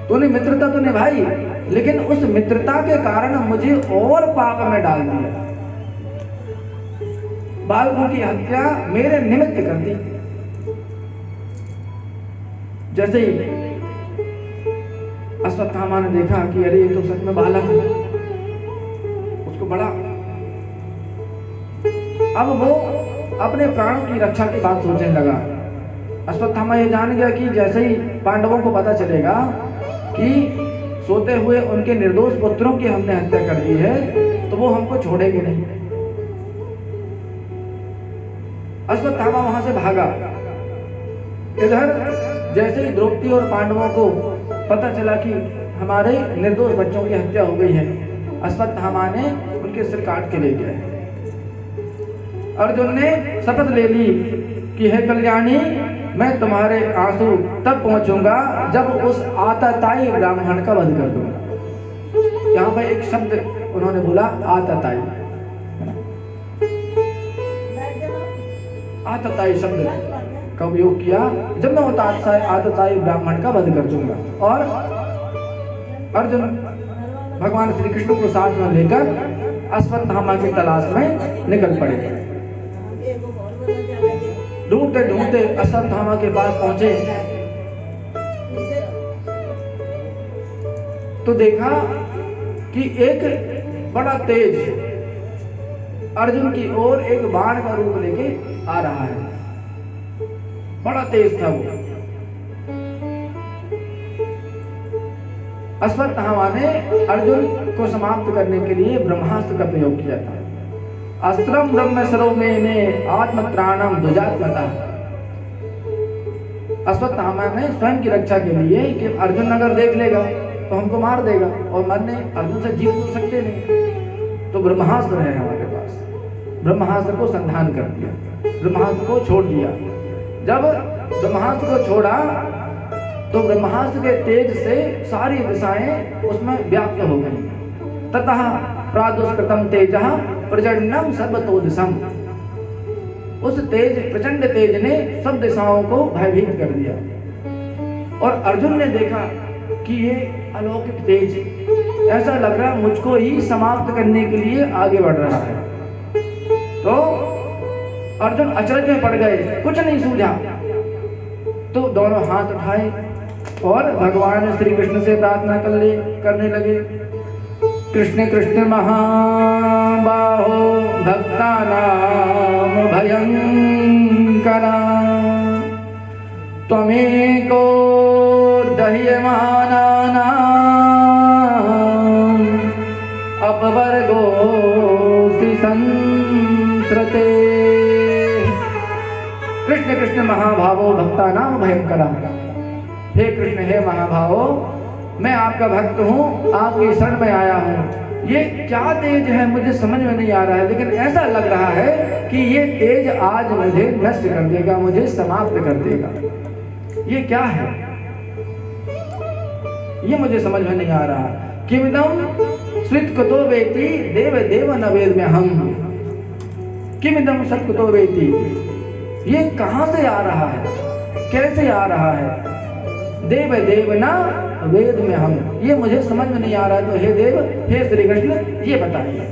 तूने मित्रता तो निभाई, लेकिन उस मित्रता के कारण मुझे और पाप में डाल दिया। बालकों की हत्या मेरे निमित्त कर दी। जैसे ही अश्वत्थामा ने देखा कि अरे ये तो सच में बालक है, उसको बड़ा, अब वो अपने प्राणों की रक्षा की बात सोचने लगा। अश्वत्थामा ये जान गया कि जैसे ही पांडवों को पता चलेगा कि सोते हुए उनके निर्दोष पुत्रों की हमने हत्या कर दी है, तो वो हमको छोड़ेंगे नहीं। अश्वत्थामा वहां से भागा। इधर जैसे ही द्रौपदी और पांडवों को पता चला कि हमारे निर्दोष बच्चों की हत्या हो गई है, अश्वत्थामा ने उनके सिर काट के ले गया। अर्जुन ने शपथ ले ली कि हे कल्याणी, मैं तुम्हारे आंसू तब पहुंचूंगा जब उस आतताई ब्राह्मण का वध कर दूंगा। यहाँ पर एक शब्द उन्होंने बोला, आतताई। आतताई शब्द का उपयोग किया, जब मैं उस आतताई ब्राह्मण का वध कर दूंगा। और अर्जुन भगवान श्री कृष्ण को साथ में लेकर अश्वत्थामा की तलाश में निकल पड़े। ढूंढते ढूंढते अश्वत्थामा के पास पहुंचे तो देखा कि एक बड़ा तेज अर्जुन की ओर एक बाण का रूप लेके आ रहा है। बड़ा तेज था वो। अश्वत्थामा ने अर्जुन को समाप्त करने के लिए ब्रह्मास्त्र का प्रयोग किया था। अस्त्रम ब्रह्म सरोमेने आत्मत्राणम द्विजात्मता। अश्वत्थामा ने स्वयं की रक्षा के लिए कि अर्जुन अगर देख लेगा तो हमको मार देगा, और मरने अर्जुन से जीत तो सकते नहीं, तो ब्रह्मास्त्र है हमारे पास। ब्रह्मास्त्र को संधान कर दिया, ब्रह्मास्त्र को छोड़ दिया। जब ब्रह्मास्त्र को छोड़ा तो ब्रह्मास्त्र के तेज से सारी दिशाएं उसमें व्याप्त हो गई। ततः प्रादुष्कृतम तेजः प्रचंडम सर्वतो दिशम। उस तेज, प्रचंड तेज ने सब दिशाओं को भयभीत कर दिया। और अर्जुन ने देखा कि ये अलौकिक तेज, ऐसा लग रहा मुझको ही समाप्त करने के लिए आगे बढ़ रहा है। तो अर्जुन अचरज में पड़ गए, कुछ नहीं सूझा। तो दोनों हाथ उठाए और भगवान श्री कृष्ण से प्रार्थना करने लगे। कृष्ण कृष्ण महाबाहो भक्तानां भयंकरा, त्वमेको दह्यमानानां अपवर्गोऽसि संसृते। कृष्ण कृष्ण महाभावो भक्तानां भयंकरा। हे कृष्ण, हे महाभावो, मैं आपका भक्त हूँ, आपकी शरण में आया हूँ। ये क्या तेज है मुझे समझ में नहीं आ रहा है, लेकिन ऐसा लग रहा है कि ये तेज आज मुझे नष्ट कर देगा, मुझे समाप्त कर देगा। ये क्या है, ये मुझे समझ में नहीं आ रहा। किमिदं स्वित्कुतो वेति देव देव न वेद में हम। किमिदं सत्कुतो वेति, ये कहां से आ रहा है, कैसे आ रहा है? देव देव न वेद में हम, ये मुझे समझ में नहीं आ रहा। तो हे देव, हे श्री कृष्ण, ये बताइए।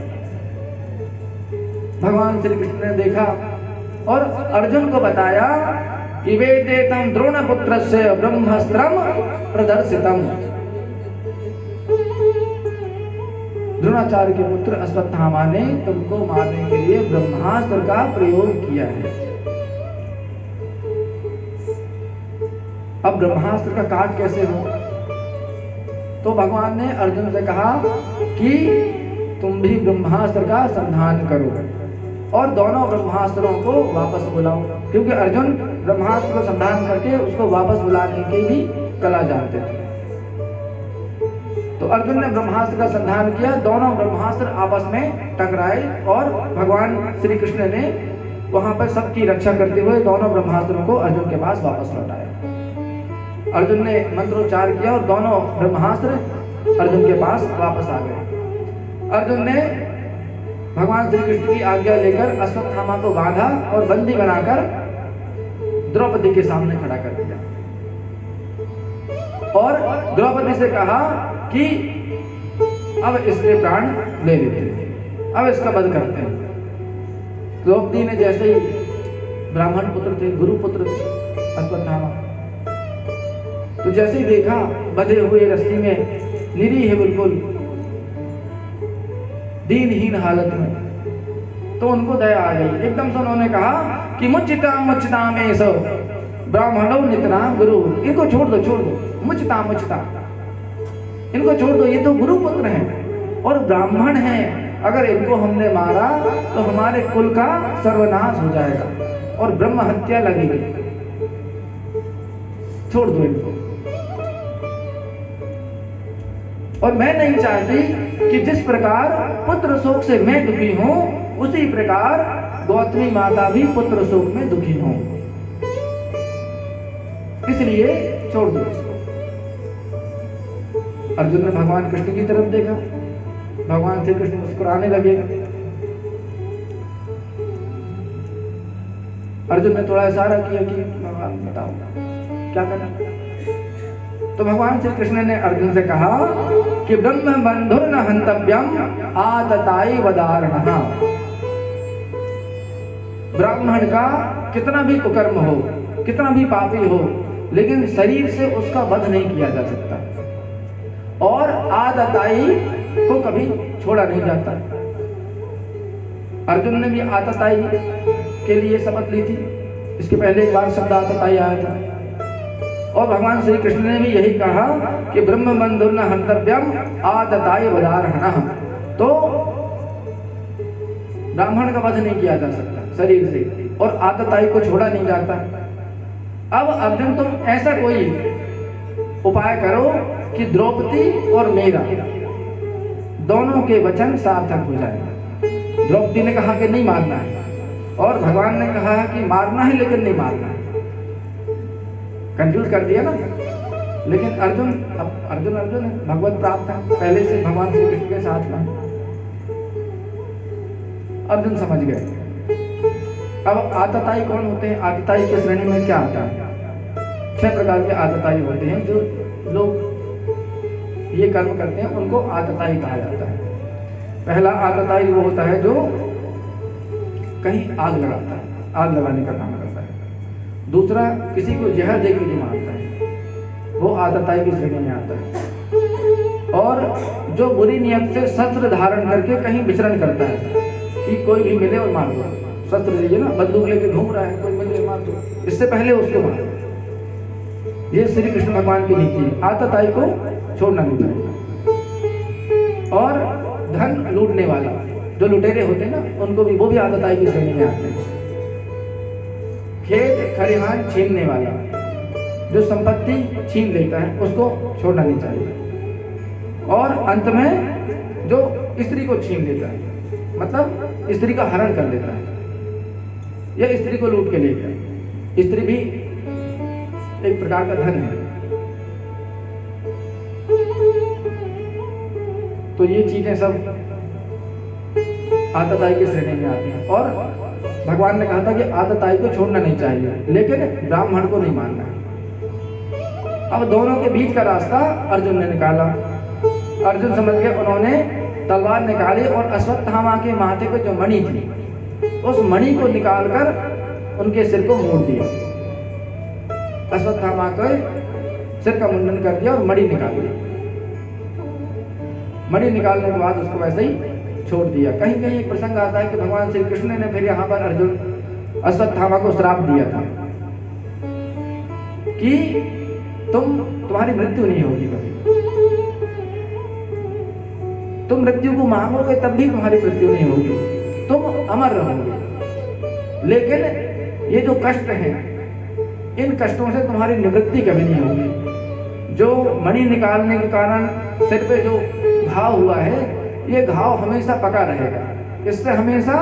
भगवान श्री कृष्ण ने देखा और अर्जुन को बताया कि वेदेतं द्रोणपुत्रस्य ब्रह्मास्त्रं प्रदर्शितम्। द्रोणाचार्य के पुत्र अश्वत्थामा ने तुमको मारने के लिए ब्रह्मास्त्र का प्रयोग किया है। अब ब्रह्मास्त्र का काट कैसे हो? तो भगवान ने अर्जुन से कहा कि तुम भी ब्रह्मास्त्र का संधान करो और दोनों ब्रह्मास्त्रों को वापस बुलाओ, क्योंकि अर्जुन ब्रह्मास्त्र को संधान करके उसको वापस बुलाने की भी कला जानते थे। तो अर्जुन ने ब्रह्मास्त्र का संधान किया, दोनों ब्रह्मास्त्र आपस में टकराए और भगवान श्री कृष्ण ने वहां पर सबकी रक्षा करते हुए दोनों ब्रह्मास्त्रों को अर्जुन के पास वापस लौटाया। अर्जुन ने मंत्रोच्चार किया और दोनों ब्रह्मास्त्र अर्जुन के पास वापस आ गए। अर्जुन ने भगवान श्री कृष्ण की आज्ञा लेकर अश्वत्थामा को बांधा और बंदी बनाकर द्रौपदी के सामने खड़ा कर दिया और द्रौपदी से कहा कि अब इसके प्राण ले लेते हैं, अब इसका वध करते हैं। द्रौपदी ने जैसे ही, ब्राह्मण पुत्र थे, गुरु पुत्र थे अश्वत्थामा, तो जैसे ही देखा बंधे हुए रस्सी में, निरीह बिल्कुल दीनहीन हालत में, तो उनको दया आ गई। एकदम से उन्होंने कहा कि मुच्चिता में सो ब्राह्मणों नितना गुरु, इनको छोड़ दो, छोड़ दो, मुच्चिता इनको छोड़ दो, ये तो गुरु पुत्र हैं और ब्राह्मण हैं। अगर इनको हमने मारा तो हमारे कुल का सर्वनाश हो जाएगा और ब्रह्म हत्या लगेगी, छोड़ दो इनको। और मैं नहीं चाहती कि जिस प्रकार पुत्र शोक से मैं दुखी हूं, उसी प्रकार गौतमी माता भी पुत्र शोक में दुखी हों, इसलिए छोड़ दो इसको। अर्जुन ने भगवान कृष्ण की तरफ देखा, भगवान श्री कृष्ण मुस्कुराने लगे। अर्जुन ने थोड़ा इशारा किया कि भगवान बताओ क्या करना। तो भगवान श्री कृष्ण ने अर्जुन से कहा कि ब्रह्म बंधुर्न हंतव्यम आतताई वदारणः। ब्राह्मण का कितना भी कुकर्म हो, कितना भी पापी हो, लेकिन शरीर से उसका वध नहीं किया जा सकता और आतताई को कभी छोड़ा नहीं जाता। अर्जुन ने भी आतताई के लिए शपथ ली थी, इसके पहले एक बार शब्द आतताई आया था। और भगवान श्री कृष्ण ने भी यही कहा कि ब्रह्म बंधुर्न हंतव्यम आतताई वदारणः। तो ब्राह्मण का वध नहीं किया जा सकता शरीर से और आतताई को छोड़ा नहीं जाता। अब अर्जुन तुम ऐसा कोई उपाय करो कि द्रौपदी और मेरा दोनों के वचन सार्थक हो जाए। द्रौपदी ने कहा कि नहीं मारना है और भगवान ने कहा कि मारना है लेकिन नहीं मारना है। कंफ्यूज कर दिया ना। लेकिन अर्जुन है, भगवत प्राप्त है, पहले से भगवान श्री कृष्ण के साथ में। अर्जुन समझ गए। अब आतताई कौन होते हैं? आतताई की श्रेणी में क्या आता है? 6 प्रकार के आतताई होते हैं। जो लोग ये कर्म करते हैं उनको आतताई कहा जाता है। पहला आतताई वो होता है जो कहीं आग लगाता है, आग लगाने का काम करता है। दूसरा, किसी को जहर देकर जो मारता है, वो आतताई की श्रेणी में आता है। और जो बुरी नियत से शस्त्र धारण करके कहीं विचरण करता है कि कोई भी मिले और मार दो। शस्त्र लीजिए ना, बंदूक लेके घूम रहा है, कोई मिले मार दो, इससे पहले उसको मार दो। ये श्री कृष्ण भगवान की नीति है। आतताई को छोड़ना नहीं चाहिए। और धन लूटने वाला, जो लुटेरे होते हैं ना, उनको भी, वो भी आतताई की श्रेणी में आते हैं। खेत खलिहान छीनने वाला, जो संपत्ति छीन लेता है, उसको छोड़ना नहीं चाहिए। और अंत में जो स्त्री को छीन लेता है, मतलब स्त्री का हरण कर लेता है या स्त्री को लूट के ले गया। स्त्री भी एक प्रकार का धन है। तो ये चीजें सब आतताई की श्रेणी में आती हैं। और भगवान ने कहा था कि आतताई को छोड़ना नहीं चाहिए, लेकिन ब्राह्मण को नहीं मानना है। अब दोनों के बीच का रास्ता अर्जुन ने निकाला। अर्जुन समझ गए। उन्होंने तलवार निकाली और अश्वत्थामा के माथे पे जो मणि थी, उस मणि को निकालकर उनके सिर को मोड़ दिया। अश्वत्थामा के सिर का मुंडन कर दिया और मणि निकाल दी। मणि निकालने के बाद उसको वैसे ही छोड़ दिया। कहीं कहीं एक प्रसंग आता है कि भगवान श्री कृष्ण ने फिर यहाँ पर अर्जुन अश्वत्थामा को श्राप दिया था कि तुम्हारी मृत्यु नहीं होगी कभी। तुम मृत्यु को मांगोगे तब भी तुम्हारी मृत्यु नहीं होगी, तुम अमर रहोगे। लेकिन ये जो कष्ट हैं, इन कष्टों से तुम्हारी निवृत्ति कभी नहीं होगी। जो मणि निकालने के कारण सिर पे जो घाव हुआ है, ये घाव हमेशा पका रहेगा। इससे हमेशा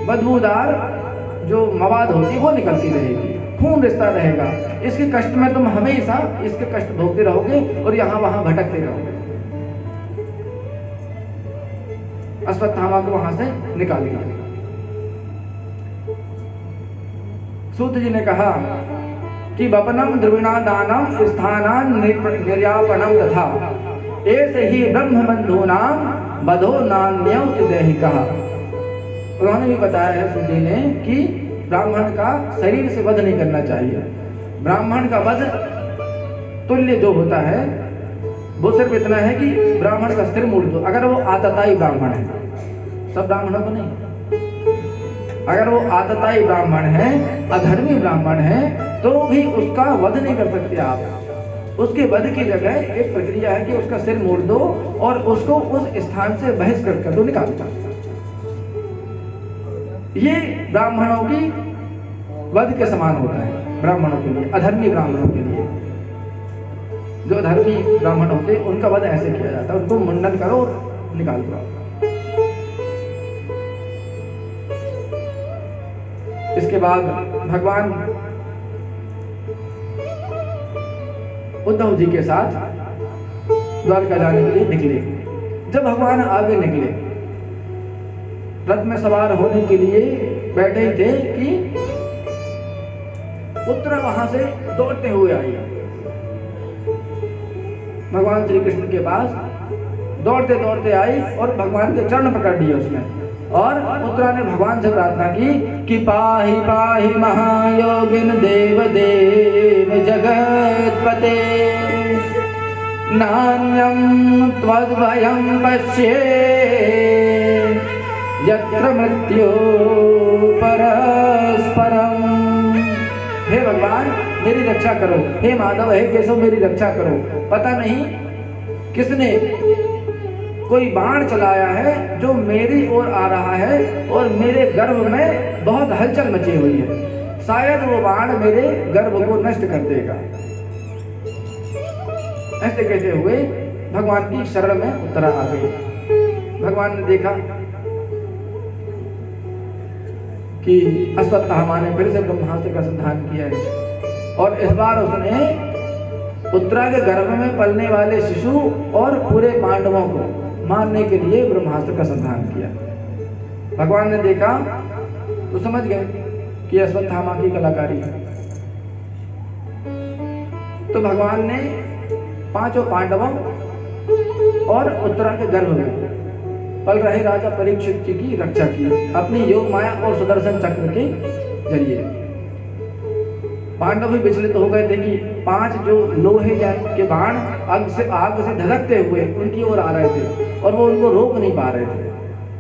बदबूदार जो मवाद होती वो निकलती रहेगी, खून रिश्ता रहेगा। इसके कष्ट में तुम हमेशा इसके कष्ट भोगते रहोगे और यहाँ वहां भटकते रहोगे। अश्वत्थामा को वहां से निकाल दिया। सूत जी ने कहा कि वपनम द्रविणा दानम स्थानान निर्यापनम तथा ऐसे ही ब्रह्म बंधूनाम बधो नान्यौत देहिका। उन्होंने भी बताया है सूत जी ने कि ब्राह्मण का शरीर से वध नहीं करना चाहिए। ब्राह्मण का वध तुल्य जो होता है वो सिर्फ इतना है कि ब्राह्मण का सिर मोड़ दो, अगर वो आतताई ब्राह्मण है। सब ब्राह्मणों को नहीं। अगर वो आतताई ब्राह्मण है, अधर्मी ब्राह्मण है, तो भी उसका वध नहीं कर सकते आप। उसके वध की जगह एक प्रक्रिया है कि उसका सिर मोड़ दो और उसको उस स्थान से बहिष्कृत कर दो, निकाल दो। ये ब्राह्मणों की वध के समान होता है। ब्राह्मणों के लिए, अधर्मी ब्राह्मणों के लिए, जो धर्मी ब्राह्मण होते हैं उनका वध ऐसे किया जाता है। उनको मुंडन करो और निकाल दो। इसके बाद भगवान उद्धव जी के साथ द्वारका जाने के लिए निकले। जब भगवान आगे निकले, रथ में सवार होने के लिए बैठे थे कि पुत्र वहां से दौड़ते हुए आई। भगवान श्री कृष्ण के पास दौड़ते दौड़ते आई और भगवान के चरण पकड़ लिए उसने। और पुत्रा ने भगवान से प्रार्थना की कि पाहि पाहि महायोगिन देव देव जगतपते नान्यं त्वद्भयं पश्ये यत्र मृत्यो परस्परम। हे भगवान मेरी रक्षा करो, हे माधव हे केशव मेरी रक्षा करो। पता नहीं किसने कोई बाण चलाया है जो मेरी ओर आ रहा है और मेरे गर्भ में बहुत हलचल मची हुई है। शायद वो बाण मेरे गर्भ को नष्ट कर देगा। ऐसे कहते हुए भगवान की शरण में उत्तरा आ गई। भगवान ने देखा कि अश्वत्थामा ने फिर से ब्रह्मास्त्र का संधान किया है और इस बार उसने उत्तरा के गर्भ में पलने वाले शिशु और पूरे पांडवों को मारने के लिए ब्रह्मास्त्र का संधान किया। भगवान ने देखा तो समझ गए कि अश्वत्थामा की कलाकारी है। तो भगवान ने पांचों पांडवों और उत्तरा के गर्भ में पल रहे राजा परीक्षित जी की रक्षा की अपनी योग माया और सुदर्शन चक्र के जरिए। पांडव भी विचलित हो गए थे कि 5 जो लोहे के बाण आग से धधकते हुए उनकी ओर आ रहे थे और वो उनको रोक नहीं पा रहे थे।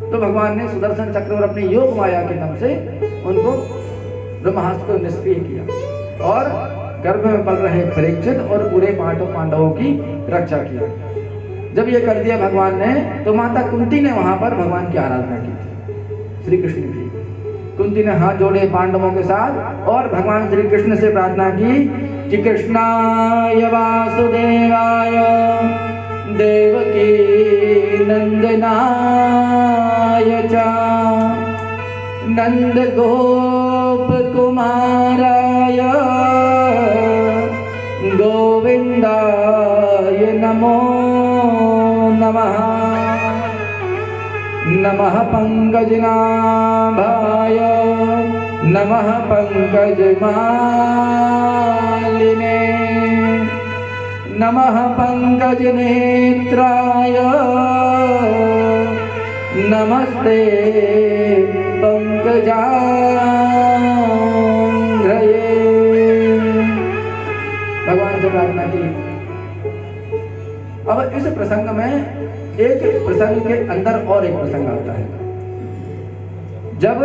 तो भगवान ने सुदर्शन चक्र और अपनी योग माया के दम से उनको ब्रह्मास्त्र को निष्क्रिय किया और गर्भ में पल रहे परीक्षित और पूरे पांडवों की रक्षा की। जब ये कर दिया भगवान ने तो माता कुंती ने वहां पर भगवान की आराधना की थी, श्री कृष्ण की। कुंती ने हाथ जोड़े पांडवों के साथ और भगवान श्री कृष्ण से प्रार्थना की कि कृष्णाय वासुदेवाय देवकी नंदनाय च नंद गोप कुमाराय गोविंदाय नमो नमः। नमः पंकजनाभाय नमः पंकजमालिने नमः पंकजनेत्राय नमस्ते पंकजांघ्रये। भगवान से प्रार्थना की। अब इस प्रसंग में एक प्रसंग के अंदर और एक प्रसंग आता है। जब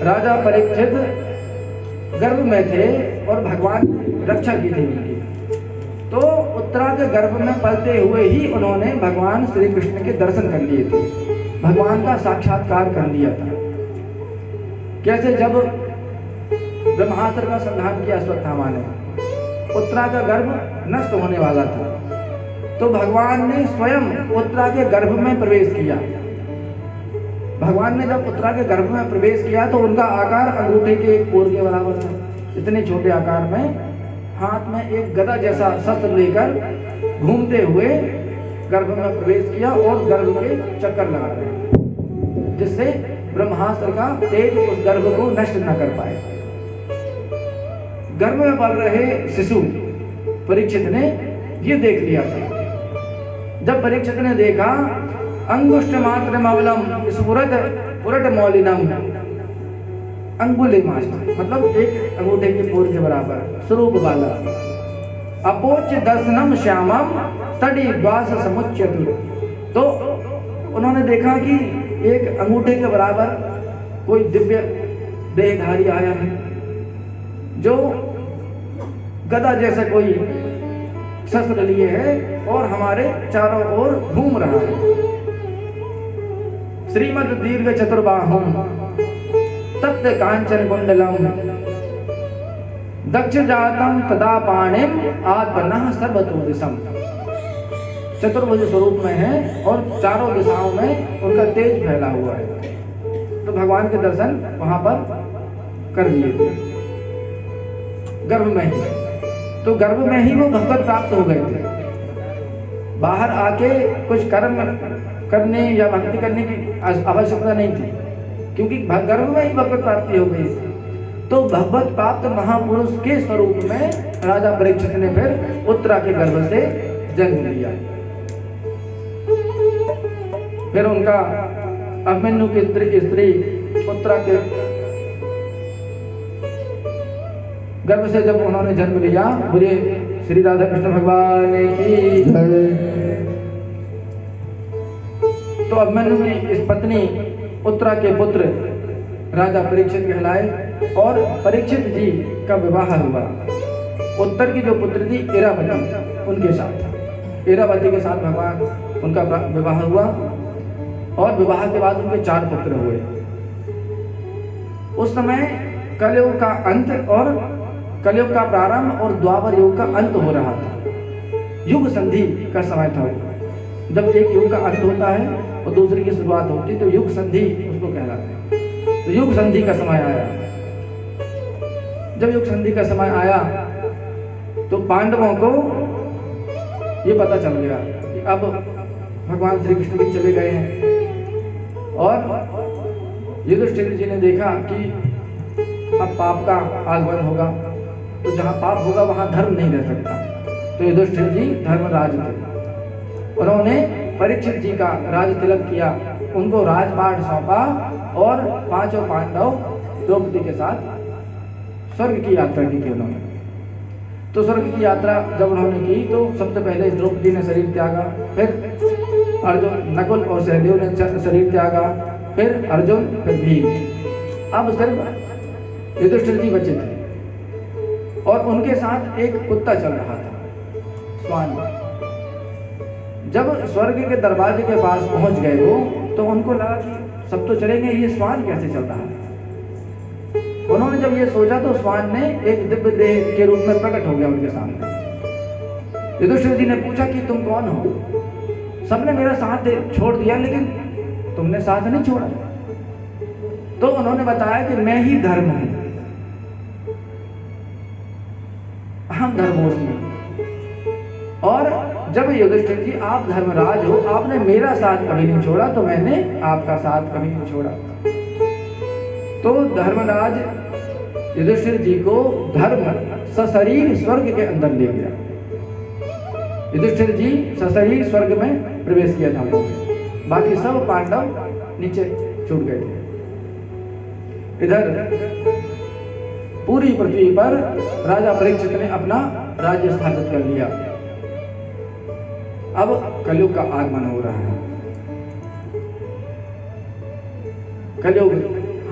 राजा परीक्षित गर्भ में थे और भगवान रक्षा की थी उनकी, तो उत्तरा के गर्भ में पलते हुए ही उन्होंने भगवान श्री कृष्ण के दर्शन कर लिए थे, भगवान का साक्षात्कार कर लिया था। कैसे? जब ब्रह्मास्त्र का संधान किया अश्वत्थामा ने, उत्तरा का गर्भ नष्ट होने वाला था, तो भगवान ने स्वयं उत्तरा के गर्भ में प्रवेश किया। भगवान ने जब उत्तरा के गर्भ में प्रवेश किया तो उनका आकार अंगूठे के कोर के बराबर था। इतने छोटे आकार में हाथ में एक गदा जैसा शस्त्र लेकर घूमते हुए गर्भ में प्रवेश किया और गर्भ के चक्कर लगा रहे, जिससे ब्रह्मास्त्र का तेज उस गर्भ को नष्ट न कर पाए। गर्भ में पल रहे शिशु परीक्षित ने ये देख लिया था। जब परीक्षित ने देखा, अंगुष्ठ मात्र मवलम स्फुरत मौलिनम, अंगुली मात्र मतलब एक अंगूठे के पोर के बराबर स्वरूप वाला, अपोच दर्शनम श्यामम तड़ी द्वास समुच्यतु। तो उन्होंने देखा कि एक अंगूठे के बराबर कोई दिव्य देहधारी आया है, जो गदा जैसा कोई शस्त्र लिए है और हमारे चारों ओर घूम रहा है। श्रीमद दीर्घ चतुर्बाहुम तप्त कांचन कुंडलम दक्ष जातम तदा पाणिम आत्मनः सर्वतो दिशम। चतुर्भुज स्वरूप में है और चारों दिशाओं में उनका तेज फैला हुआ है। तो भगवान के दर्शन वहां पर कर लिए थे गर्भ में ही। तो गर्भ में ही वो भगवत प्राप्त हो गए थे। बाहर आके कुछ कर्म करने या भक्ति करने की आवश्यकता नहीं थी, क्योंकि गर्भ में ही भगवत प्राप्ति हो गई। तो भगवत प्राप्त महापुरुष के स्वरूप में राजा परीक्षित ने फिर उत्तरा के गर्भ से जन्म लिया। फिर उनका अभिमन्यु की स्त्री उत्तरा के गर्भ से जब उन्होंने जन्म लिया, बोले श्री राधा कृष्ण भगवान की जय। तो अभिमन्यु की इस पत्नी उत्तरा के पुत्र राजा परीक्षित कहलाए और परीक्षित जी का विवाह हुआ। उत्तर की जो पुत्र थी इरावती, उनके साथ इरावती के साथ भगवान उनका विवाह हुआ और विवाह के बाद उनके 4 पुत्र हुए। उस समय कलयुग का अंत और कलयुग का प्रारंभ और द्वापर युग का अंत हो रहा था। युग संधि का समय था वो। जब एक युग का अंत होता है और दूसरे की शुरुआत होती है तो युग संधि उसको कहलाता है। तो युग संधि का समय आया। जब युग संधि का समय आया तो पांडवों को ये पता चल गया कि अब भगवान श्री कृष्ण भी चले गए हैं और युधिष्ठिर जी ने देखा कि अब पाप का आगमन होगा, तो जहां पाप होगा वहां धर्म नहीं रह सकता। तो युधिष्ठिर जी धर्मराज थे, उन्होंने परीक्षित जी का राज तिलक किया, उनको राजपाट सौंपा और पांचों पांडव द्रौपदी के साथ स्वर्ग की यात्रा की थी उन्होंने। तो स्वर्ग की यात्रा जब उन्होंने की तो सबसे पहले द्रौपदी ने शरीर त्यागा, फिर अर्जुन, नकुल और सहदेव ने शरीर त्यागा, फिर अर्जुन, फिर भीम। अब सिर्फ युधिष्ठिर जी बचे थे और उनके साथ एक कुत्ता चल रहा था, स्वान। जब स्वर्ग के दरवाजे के पास पहुंच गए वो, तो उनको लगा कि सब तो चलेंगे, ये स्वान कैसे चल रहा है। उन्होंने जब ये सोचा तो स्वान ने एक दिव्य देह के रूप में प्रकट हो गया उनके सामने। युधिष्ठिर जी ने पूछा कि तुम कौन हो? सबने मेरा साथ छोड़ दिया लेकिन तुमने साथ नहीं छोड़ा। तो उन्होंने बताया कि मैं ही धर्म हूं, हम धर्मोस्मि। और जब युधिष्ठिर जी आप धर्मराज हो, आपने मेरा साथ कभी नहीं छोड़ा, तो मैंने आपका साथ कभी नहीं छोड़ा। तो धर्मराज युधिष्ठिर जी को धर्म सशरीर स्वर्ग के अंदर ले गया। युधिष्ठिर जी सशरीर स्वर्ग में प्रवेश किया था उन्होंने, बाकी सब पांडव नीचे छूट गए थे। इधर पूरी पृथ्वी पर राजा परीक्षित ने अपना राज्य स्थापित कर लिया। अब कलयुग का आगमन हो रहा है। कलयुग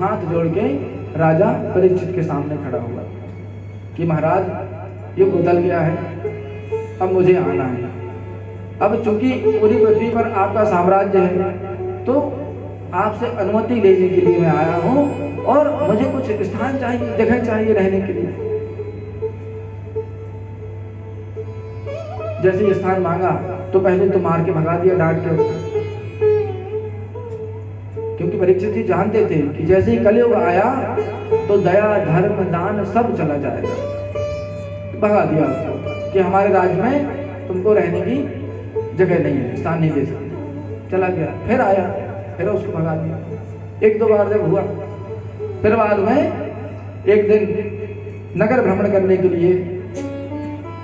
हाथ जोड़ के राजा परीक्षित के सामने खड़ा हुआ कि महाराज युग बदल गया है, अब मुझे आना है। अब चूंकि पूरी पृथ्वी पर आपका साम्राज्य है तो आपसे अनुमति लेने के लिए मैं आया हूं और मुझे कुछ स्थान चाहिए, जगह चाहिए रहने के लिए। जैसे ही स्थान मांगा तो पहले तो मार के भगा दिया, डांट के। क्योंकि परीक्षित जी जानते थे कि जैसे ही कलयुग आया तो दया, धर्म, दान सब चला जाएगा। भगा दिया उसको कि हमारे राज्य में तुमको रहने की जगह नहीं है, स्थान नहीं दे सकते। चला गया, फिर आया, फिर उसको भगा दिया। एक दो बार जब हुआ, फिर बाद में एक दिन नगर भ्रमण करने के लिए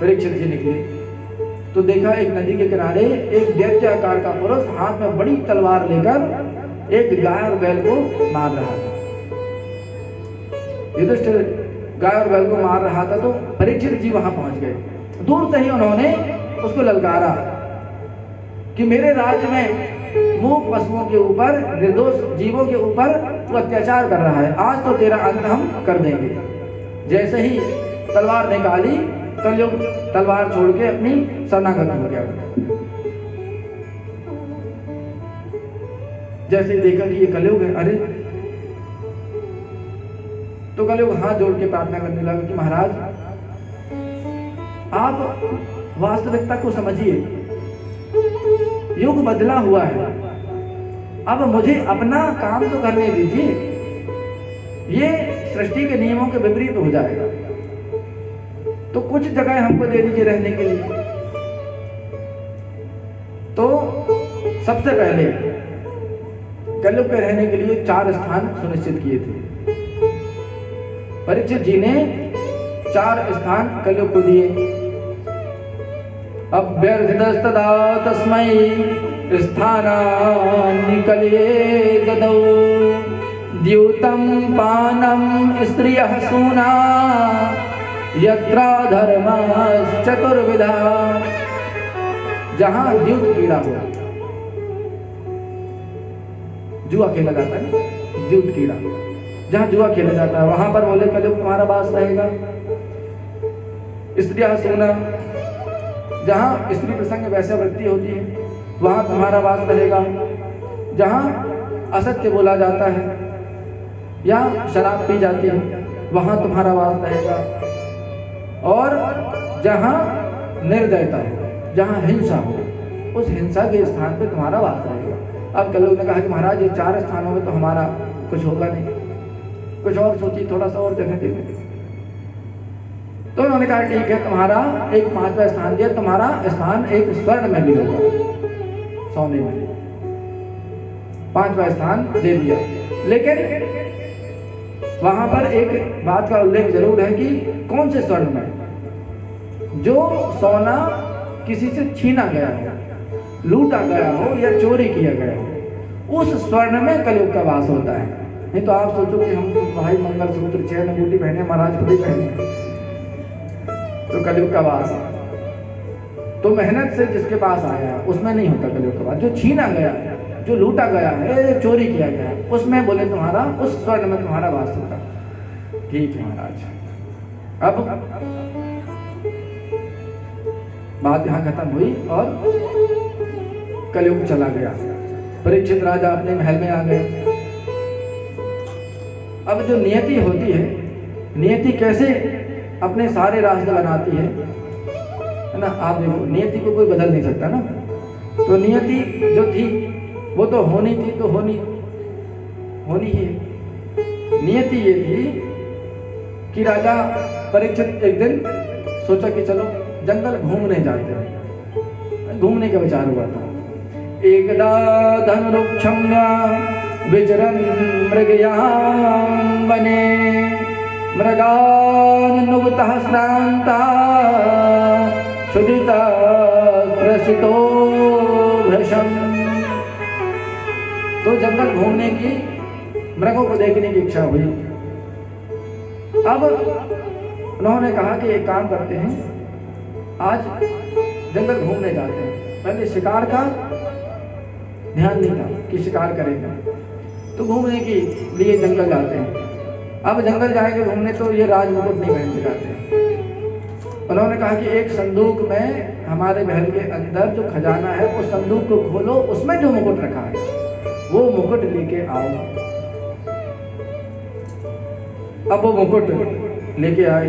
परीक्षित जी निकले तो देखा एक नदी के किनारे एक दैत्याकार का पुरुष हाथ में बड़ी तलवार लेकर एक गाय और बैल को मार रहा था। युधिष्ठिर गाय और बैल को मार रहा था तो परीक्षित जी वहां पहुंच गए। दूर से ही उन्होंने उसको ललकारा कि मेरे राज्य में मूक पशुओं के ऊपर, निर्दोष जीवों के ऊपर तू अत्याचार कर रहा है, आज तो तेरा अंत हम कर देंगे। जैसे ही तलवार निकाली, कलयुग तलवार छोड़ के अपनी शरणागत हो गया। जैसे देखा कि ये कलयुग है, अरे तो कलयुग हाथ जोड़ के प्रार्थना करने लगा कि महाराज आप वास्तविकता को समझिए, युग बदला हुआ है, अब मुझे अपना काम तो करने दीजिए, ये सृष्टि के नियमों के विपरीत हो जाएगा, तो कुछ जगह हमको दे दीजिए रहने के लिए। तो सबसे पहले कलयुग पे रहने के लिए 4 स्थान सुनिश्चित किए थे। परीक्षित जी ने 4 स्थान कलयुग को दिए। अभ्यर्थितस्तदा तस्मै स्थानानि कलये ददौ द्यूतं पानं स्त्रियः सूना यत्रा धर्मश्चतुर्विधा। जहां द्यूत कीड़ा हो, जुआ खेला जाता है, द्यूत कीड़ा, जहां जुआ खेला जाता है वहां पर बोले कलयुग तुम्हारा वास रहेगा। स्त्रियां सोना, जहां स्त्री प्रसंग वैसे वृत्ति होती है वहां तुम्हारा वास रहेगा। जहां असत्य बोला जाता है या शराब पी जाती है वहां तुम्हारा वास रहेगा। और जहां निर्दयता हो, जहां हिंसा हो, उस हिंसा के स्थान पे तुम्हारा वास रहेगा। अब कल लोग ने कहा कि महाराज ये 4 स्थानों में तो हमारा कुछ होगा नहीं, कुछ और सोचिए, थोड़ा सा और जगह दे। तो उन्होंने कहा ठीक है, तुम्हारा एक 5वां स्थान दिया, तुम्हारा स्थान एक स्वर्ण में भी होगा, सोने में 5वां स्थान दे दिया। लेकिन वहां पर एक बात का उल्लेख जरूर है कि कौन से स्वर्ण में, जो सोना किसी से छीना गया हो, लूटा गया हो या चोरी किया गया हो, उस स्वर्ण में कलयुग का वास होता है। नहीं तो आप सोचो कि हम भाई मंगलसूत्र चैन अंगूठी पहने, महाराज खुद ही पहने, तो कलयुग का वास है। तो मेहनत से जिसके पास आया है उसमें नहीं होता कलयुग का वास। जो छीना गया, जो लूटा गया है, चोरी किया गया है, उसमें बोले तुम्हारा, उस स्वर्ण में तुम्हारा वास होगा। ठीक है महाराज। अब बात यहां खत्म हुई और कलयुग चला गया। परीक्षित राजा अपने महल में आ गए। अब जो नियति होती है, नियति कैसे अपने सारे रास्ते बनाती है ना। आप देखो, नियति को कोई बदल नहीं सकता ना। तो नियति जो थी वो तो होनी थी, तो होनी ही है। नियति ये थी कि राजा परीक्षित एक दिन सोचा कि चलो जंगल घूमने जाते हैं। घूमने का विचार हुआ था। एकदा धनुरुक्षम विचरन् मृगयां वने मृगानुगतः श्रान्ता क्षुधिता त्रसितो भृशम्। तो जंगल घूमने की, मृगों को देखने की इच्छा हुई। अब उन्होंने कहा कि एक काम करते हैं, आज जंगल घूमने जाते हैं। पहले शिकार का ध्यान नहीं था कि शिकार करेंगे, तो घूमने के लिए जंगल जाते हैं। अब जंगल जाएंगे घूमने तो ये राज मुकुट नहीं पहन के जाते हैं। उन्होंने कहा कि एक संदूक में हमारे महल के अंदर जो खजाना है, उस संदूक को खोलो, उसमें जो मुकुट रखा है वो मुकुट लेके आओ। अब वो मुकुट लेके आए।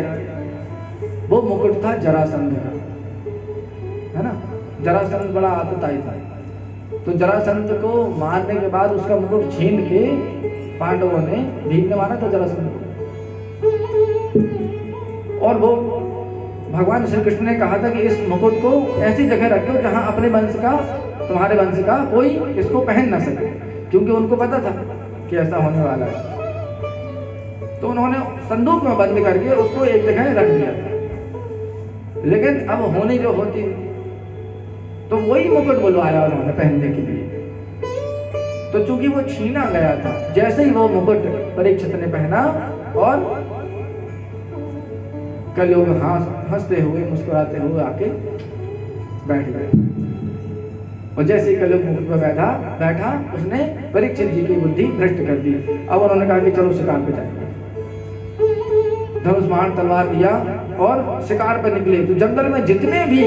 वो मुकुट था जरासंध का, है ना। जरासंध बड़ा आतताई था। तो जरासंध को मारने के बाद उसका मुकुट छीन के पांडवों ने, भीम ने मारा था जरासंध को। और वो भगवान श्री कृष्ण ने कहा था कि इस मुकुट को ऐसी जगह रखो जहां अपने वंश का, तुम्हारे वंश का कोई इसको पहन ना सके, क्योंकि उनको पता था कि ऐसा होने वाला है। तो उन्होंने संदूक में बंद करके उसको एक जगह रख दिया था। लेकिन अब होनी जो होती, तो वही मुकुट बुलवाया उन्होंने पहनने के लिए। तो चूंकि वो छीना गया था, जैसे ही वो मुकुट परीक्षित ने पहना और कलयुग हंसते हुए मुस्कुराते हुए आके बैठ गए। और जैसे ही कलयुग मुकुट पर बैठा उसने परीक्षित जी की बुद्धि भ्रष्ट कर दी। अब उन्होंने कहा कि चलो शिकार पे जाएंगे। धनुष बाण तलवार दिया और शिकार पर निकले। तो जंगल में जितने भी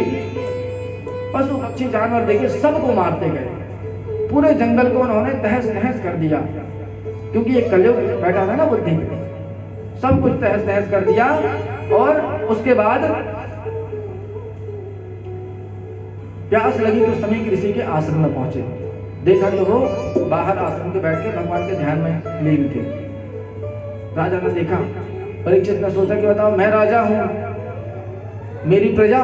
पशु पक्षी जानवर देखे सबको मारते गए। पूरे जंगल को उन्होंने तहस नहस कर दिया, क्योंकि एक कलयुग बैठा था ना बुद्धि, सब कुछ तहस नहस कर दिया। और उसके बाद प्यास लगी तो समीक ऋषि के आश्रम में पहुंचे। देखा तो वो बाहर आश्रम के बैठ के भगवान के ध्यान में लीन थे। राजा ने देखा। परीक्षित ने सोचा कि बताओ, मैं राजा हूं, मेरी प्रजा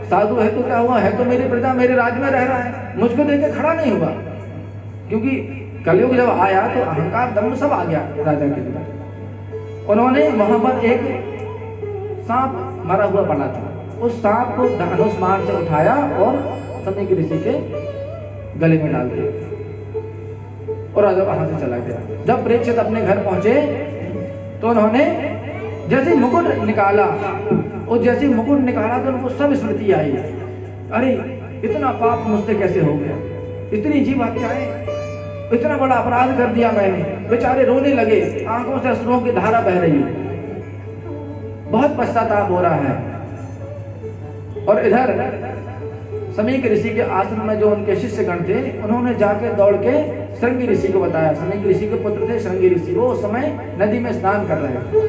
साधु है तो क्या हुआ, है तो मेरी प्रजा, मेरे राज्य में रह रहा है, मुझको देख के खड़ा नहीं हुआ। क्योंकि कलयुग जब आया तो अहंकार दम्भ सब आ गया राजा के अंदर। उन्होंने वहां पर एक सांप मरा हुआ पड़ा था, उस सांप को धनुष बाण से उठाया और समीक ऋषि के गले में डाल दिया और राजा वहां से चला गया। जब परीक्षित अपने घर पहुंचे तो उन्होंने जैसे मुकुट निकाला, और जैसे मुकुट निकाला तो उनको सब स्मृति आई। अरे इतना पाप मुझसे कैसे हो गया, इतनी जीव हत्याएं, इतना बड़ा अपराध कर दिया मैंने। बेचारे रोने लगे, आंखों से अश्रुओं की धारा बह रही है, बहुत पश्चाताप हो रहा है। और इधर समीक ऋषि के आश्रम में जो उनके शिष्यगण थे, उन्होंने जाके दौड़ के श्रृंगी ऋषि को बताया। समीक ऋषि के पुत्र थे श्रृंगी ऋषि, वो उस समय नदी में स्नान कर रहे थे।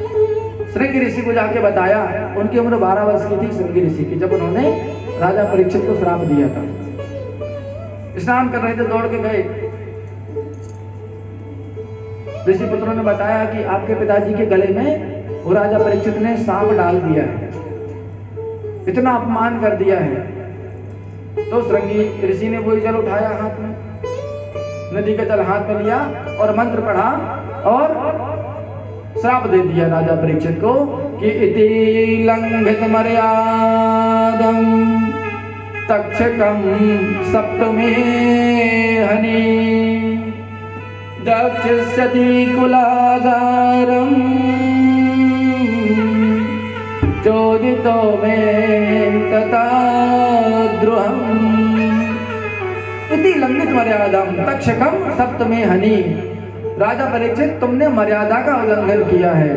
श्रृंगी ऋषि को जाके बताया। उनकी उम्र 12 वर्ष की थी श्रृंगी ऋषि की, जब उन्होंने राजा परीक्षित को श्राप दिया था। स्नान कर रहे थे, दौड़ के गए। ऋषि पुत्रों ने बताया कि आपके पिताजी के गले में वो राजा परीक्षित ने सांप डाल दिया है, इतना अपमान कर दिया है। तो श्रृंगी ऋषि ने वही जल उठाया हाथ में, नदी का जल हाथ में लिया और मंत्र पढ़ा और श्राप दे दिया राजा परीक्षित को कि इति लंघित मर्यादम तक्षकम सप्तमे हनि दक्षिष्यति कुलागारम चोदितो में तथा द्रुहम। इति लंघित मर्यादम तक्षकम सप्तमे हनि। राजा परीक्षित, तुमने मर्यादा का उल्लंघन किया है,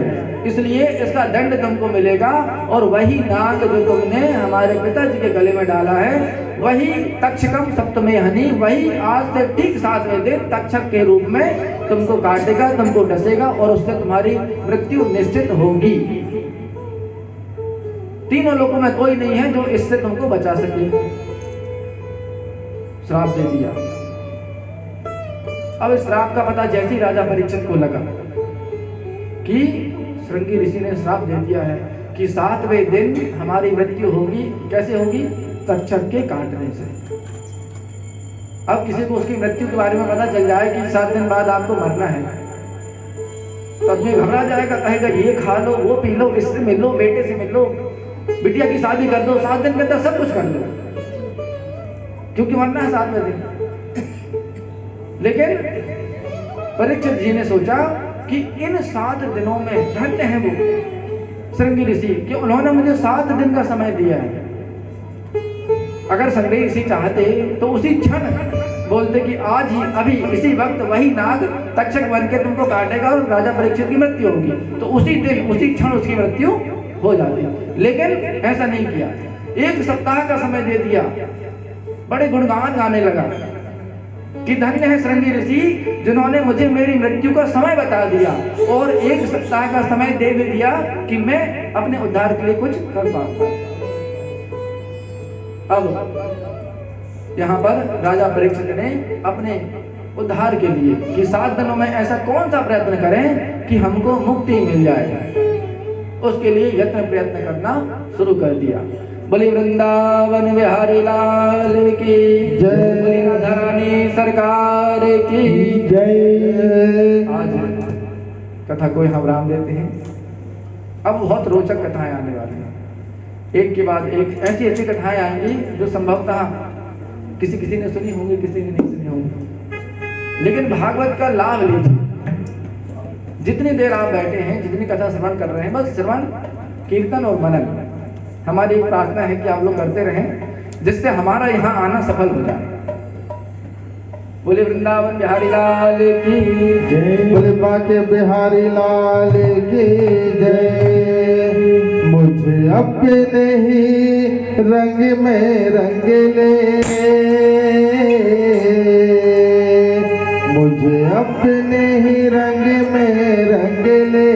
इसलिए इसका दंड तुमको मिलेगा। और वही नाग जो तुमने हमारे पिताजी के गले में डाला है, वही तक्षकम सप्तमे हनि, वही आज से ठीक 7वें दिन तक्षक के रूप में तुमको काटेगा, तुमको डसेगा और उससे तुम्हारी मृत्यु निश्चित होगी। तीनों लोगों में कोई नहीं है जो इससे तुमको बचा सके। श्राप दे दिया। अब इस श्राप का पता जैसे ही राजा परीक्षित को लगा कि श्रृंगी ऋषि ने श्राप दे दिया है कि 7वें दिन हमारी मृत्यु होगी। कैसे होगी? तक्षक के काटने से। अब किसी को उसकी मृत्यु के बारे में पता चल जाए कि 7 दिन बाद आपको मरना है, तब में घबरा जाएगा, कहेगा ये खा लो, वो पी लो, इससे मिल लो, बेटे से मिल लो, बिटिया की शादी कर दो, 7 दिन के अंदर सब कुछ कर लो, क्योंकि मरना है 7वें दिन। लेकिन परीक्षित जी ने सोचा कि इन 7 दिनों में धन्य है वो श्रृंगी ऋषि कि उन्होंने मुझे 7 दिन का समय दिया है। अगर श्रृंगी ऋषि चाहते तो उसी क्षण बोलते कि आज ही अभी इसी वक्त वही नाग तक्षक बन के तुमको काटेगा और राजा परीक्षित की मृत्यु होगी, तो उसी दिन उसी क्षण उसकी मृत्यु हो जाती। लेकिन ऐसा नहीं किया, 1 सप्ताह का समय दे दिया। बड़े गुणगान गाने लगा कि धन्य है श्रृंगी ऋषि जिन्होंने मुझे मेरी मृत्यु का समय बता दिया और 1 सप्ताह का समय दे भी दिया कि मैं अपने उद्धार के लिए कुछ कर पाऊं। अब यहाँ पर राजा परीक्षित ने अपने उद्धार के लिए कि 7 दिनों में ऐसा कौन सा प्रयत्न करें कि हमको मुक्ति मिल जाए, उसके लिए यत्न प्रयत्न करना शुरू कर दिया। बोली वृंदावन बिहारी लाल की जय, बोली राधा रानी सरकार की जय। आज कथा को यहाँ विराम देते हैं। अब बहुत रोचक कथाएं आने वाली हैं, एक के बाद एक ऐसी ऐसी कथाएं आएंगी जो संभवतः किसी किसी ने सुनी होंगी, किसी ने नहीं सुनी होंगी। लेकिन भागवत का लाभ लीजिए। जितनी देर आप बैठे हैं, जितनी कथा श्रवण कर रहे हैं, बस श्रवण, कीर्तन और मनन हमारी प्रार्थना है कि आप लोग करते रहें, जिससे हमारा यहाँ आना सफल हो जाए। बोले वृंदावन बिहारी लाल की जय, बोले बाके बिहारी लाल की जय। मुझे अपने ही रंग में रंग ले, मुझे अपने ही रंग में रंग ले,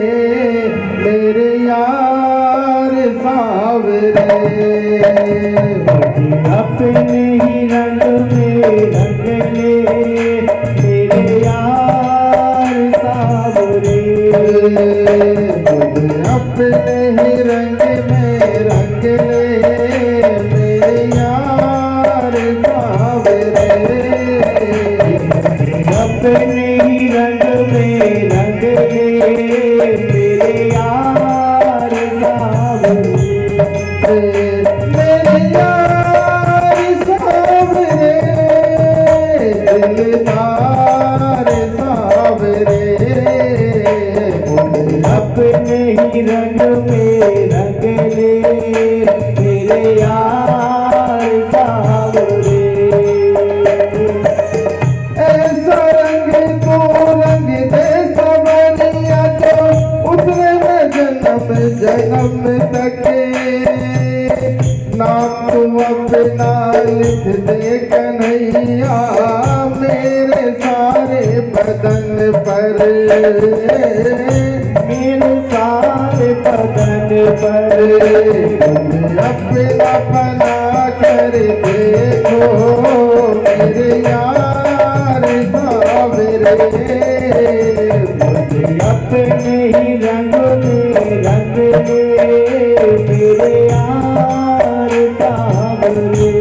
मेरे यार सावरे। मुझे अपने ही रंग में रंग ले, मेरे यार सावरे। मुझे अपने ही रंग में रंग ले, मेरे यार सावरे। अपने ही रंग में रंग ले, मेरे यार सावरे। मेरे यार सावरे, दिलदार सावरे। अपने ही रंग में रंग ले, मेरे यार सावरे। ऐसा रंग तो रंग दे सवरिया, जो उतरे में जन्म जन्म तक नाम तुम अपना लिख दे कन्हैया, मेरे सारे बदन पर, मेरे सारे बदन पर अपना फना कर देखो मेरे यार सावरे मुझे अपने ही रंग में रंग ले मेरे यार सावरे।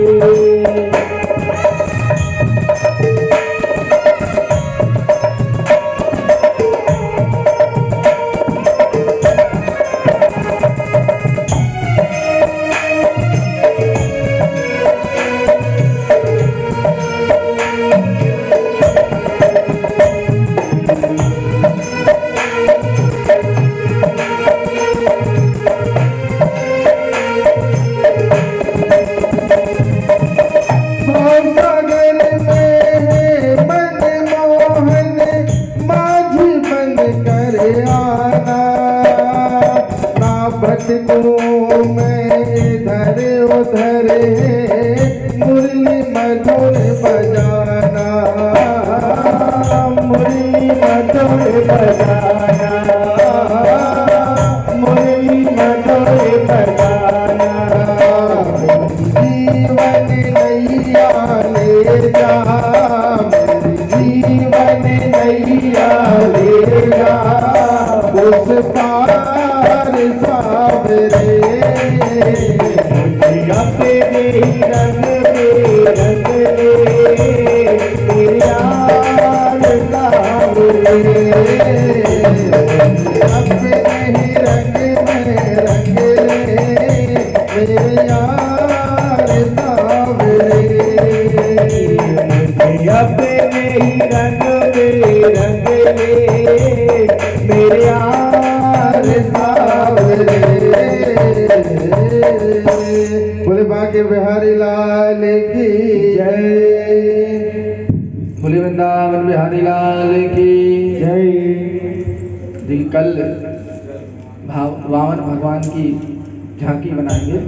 मैं इधर उधर मुरली मधुर बजाना मुरली मधुर बजाना मुरली मधुर बजाना। जीवन नैया ले जा जीवन नैया ले जा उस पार सावरे अपने रंग में रंग ले मेरे यार सावरे। अपने ही रंग में रंग ले मेरे यार सावरे अपने ही रंग में रंग ले मेरे यार सावरे। बोले बाके बिहारी लाल की जय। बोले वृंदावन बिहारी लाल की जय। जी कल वामन भगवान की झांकी बनाएंगे।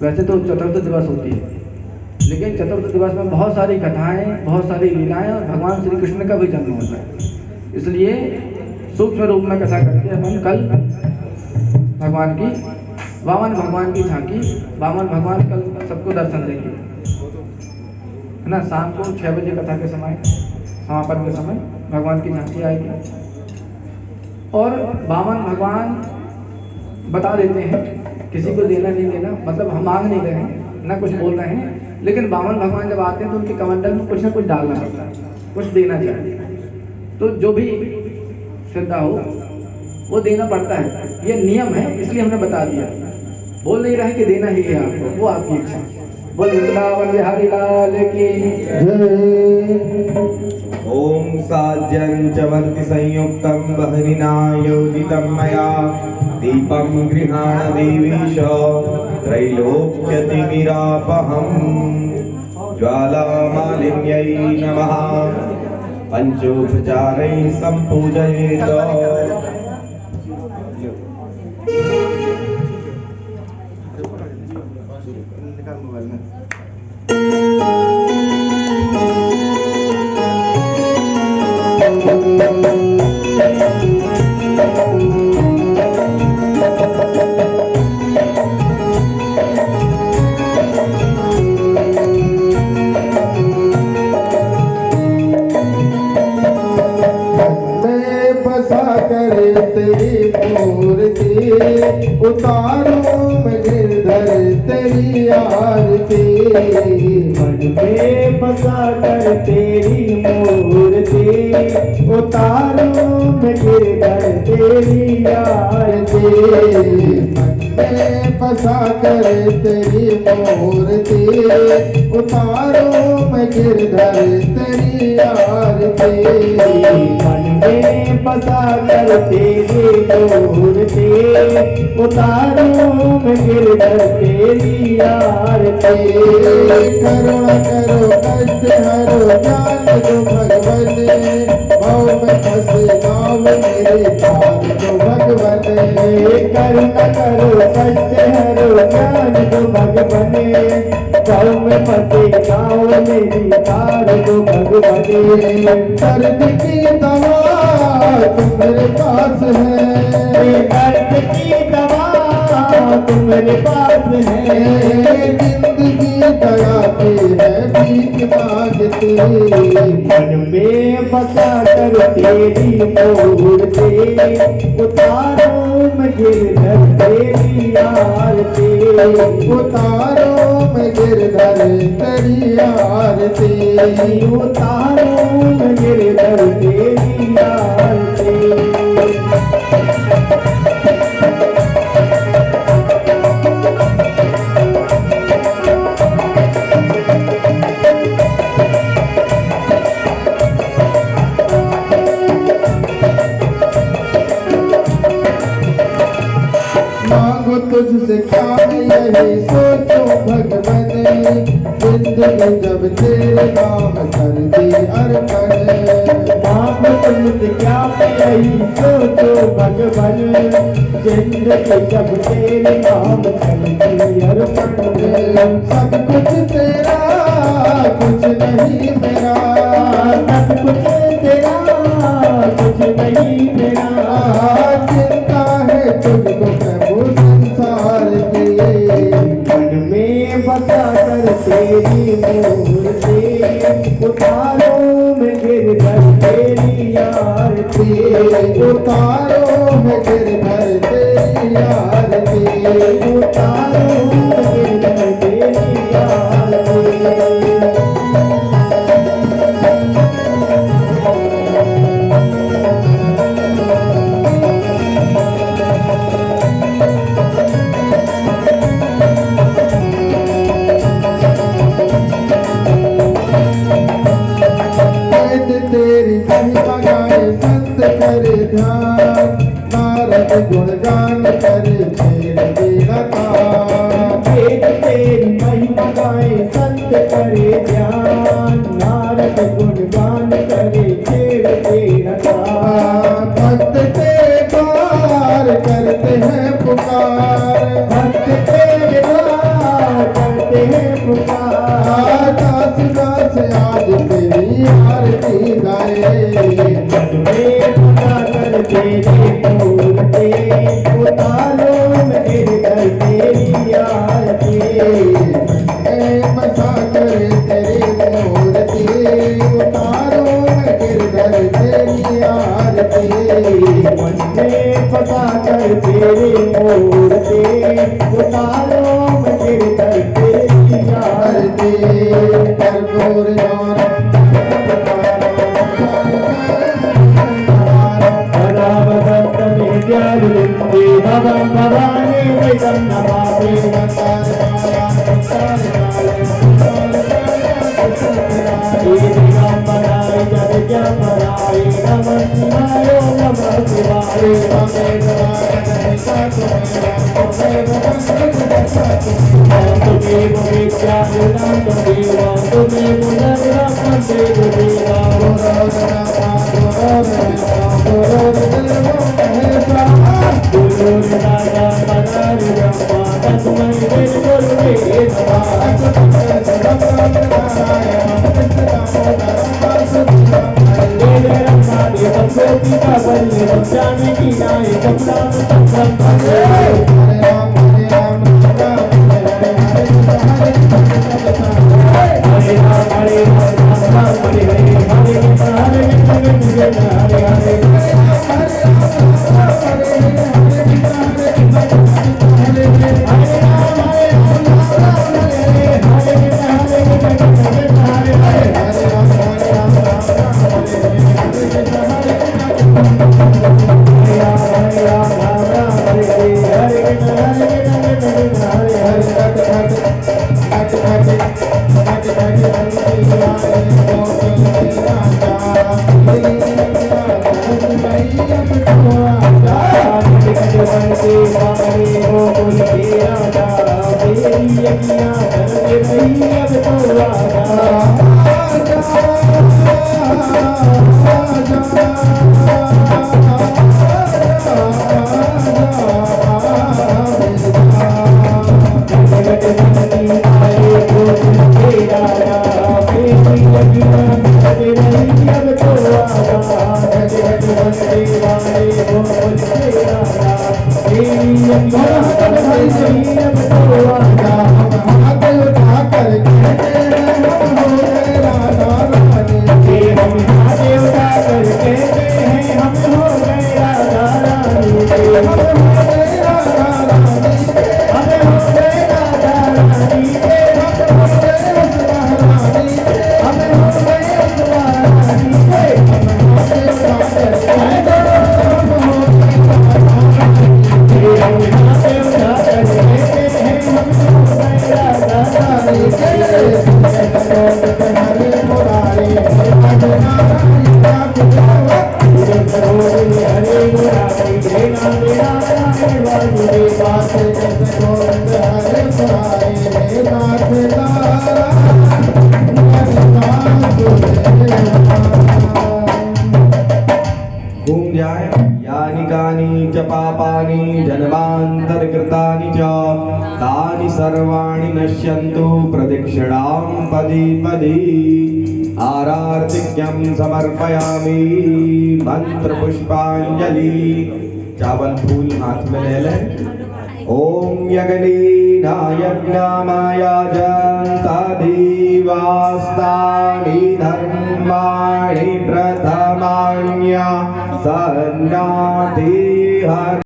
वैसे तो चतुर्थ दिवस होती है, लेकिन चतुर्थ दिवस में बहुत सारी कथाएं, बहुत सारी लीलाएं और भगवान श्री कृष्ण का भी जन्म होता है। इसलिए सूक्ष्म रूप में कथा करके हम कल भगवान की वामन भगवान की झांकी, वामन भगवान कल सबको दर्शन देंगे, है ना। शाम को 6 बजे कथा के समय, समापन के समय भगवान की झांकी आएगी और वामन भगवान बता देते हैं किसी को देना नहीं देना, मतलब हम मांग नहीं रहे हैं ना कुछ बोल रहे हैं, लेकिन वामन भगवान जब आते हैं तो उनके कमंडल में कुछ ना कुछ डालना पड़ता है, कुछ देना चाहिए। तो जो भी श्रद्धा हो वो देना पड़ता है, ये नियम है, इसलिए हमने बता दिया। बोल नहीं रहे कि देना ही है आपको, वो आपकी इच्छा। बोल वृंदावन बिहारी लाल की ओम साज्यं चमर्ति संयुक्तं बहरिना योजितं मया दीपं गृहाण देवीश त्रैलोक्यतिमिरापहम् ज्वालामालिन्यै नमः पंचोपचारैः सम्पूजयेत। उतारो मैं गिरधर तेरी आरती, मन में बसा कर तेरी मूर्ति उतारो मैं गिरधर तेरी आरती। मन में बसा कर तेरी मूर्ति उतारो मैं गिरधर तेरी आरती। मन में बसा कर तेरी मूर्ति उतारो मैं गिरधर तेरी आरती। करुणा करो कष्ट हरो ज्ञान दो भगवन, भाव में फंसे गाँव मेरे पार दो भगवन। करुणा करो कष्ट हरो ज्ञान दो भगवन, गाँव में फंसे गाँव मेरी पार दो भगवन। दर्द की दवा तुम्हारे पास है, तुम्हारे पास है। जिंदगी दयाती है भीख मांगती, मन में बसा कर तेरी मूर्ति उतारो मैं गिरधर तेरी आरती। उतारो मैं गिरधर तेरी आरती। उतारो मैं गिरधर तेरी आरती। मांगो तुझसे क्या यही सोचो भगवन, जिंदगी जब तेरे नाम कर दी अर्पण। मांगो तुझसे क्या यही सोचो भगवन, जिंदगी जब तेरे नाम कर दी अर्पण। सब कुछ तेरा कुछ नहीं मेरा, सब कुछ तेरा कुछ नहीं मेरा। चिंता है तुझको प्रभु संसार की, मन में बसा कर तेरी मूर्ति उतारो मैं गिरधर तेरी आरती। उतारो मैं गिरधर तेरी आरती। उतारो मैं गिरधर तेरी आरती। तेरी महिमा गाए संत करे ध्यान, नारद गुणगान करे छेड़ बीना तान। तेरी महिमा गाए संत करे ध्यान, नारद गुणगान करे छेड़ तेरा तान। भक्त तेरे द्वार करते हैं पुकार, भक्त तेरे द्वार करते हैं पुकार। दास दास आज तेरी आरती गाए। मन में बसा कर तेरी मूर्ति उतारो मैं गिरधर तेरी आरती। बसा कर तेरी मूर्ति उतारो मैं गिरधर तेरी आरती। मन में बसा कर तेरी मूर्ति उतारो मैं गिरधर तेरी आरती। कर्पूर भगवान भवानी विदम नमामि। बनाई जग क्या बनाई नमः शिवाय नमः शिवाय। तुम्हें विद्या तुम्हें गुरु राजा पदार ब्रह्मा तस्मै गुरुवे जानकी नायक हरे राम हरे राम हरे हरे हरे हरे हरे Hare हैं हम हो गए राधा रानी के हम हो गए राधा रानी के हम हो गए राधा रानी के हम हो गए रानी के हम हो गए रानी के घूम जाए यानि कानि च पापानि जन्मान्तरकृतानि च तानि सर्वाणि नश्यन्तु प्रदक्षिणां पदि पदि आरार्तिक्यं समर्पयामि मंत्र पुष्पांजलि चावल फूल हाथ में ले लें ओम यज्ञेना यज्ञामयाजन्ता देवास्तानि धर्माणि प्रथमान्या सन्नाति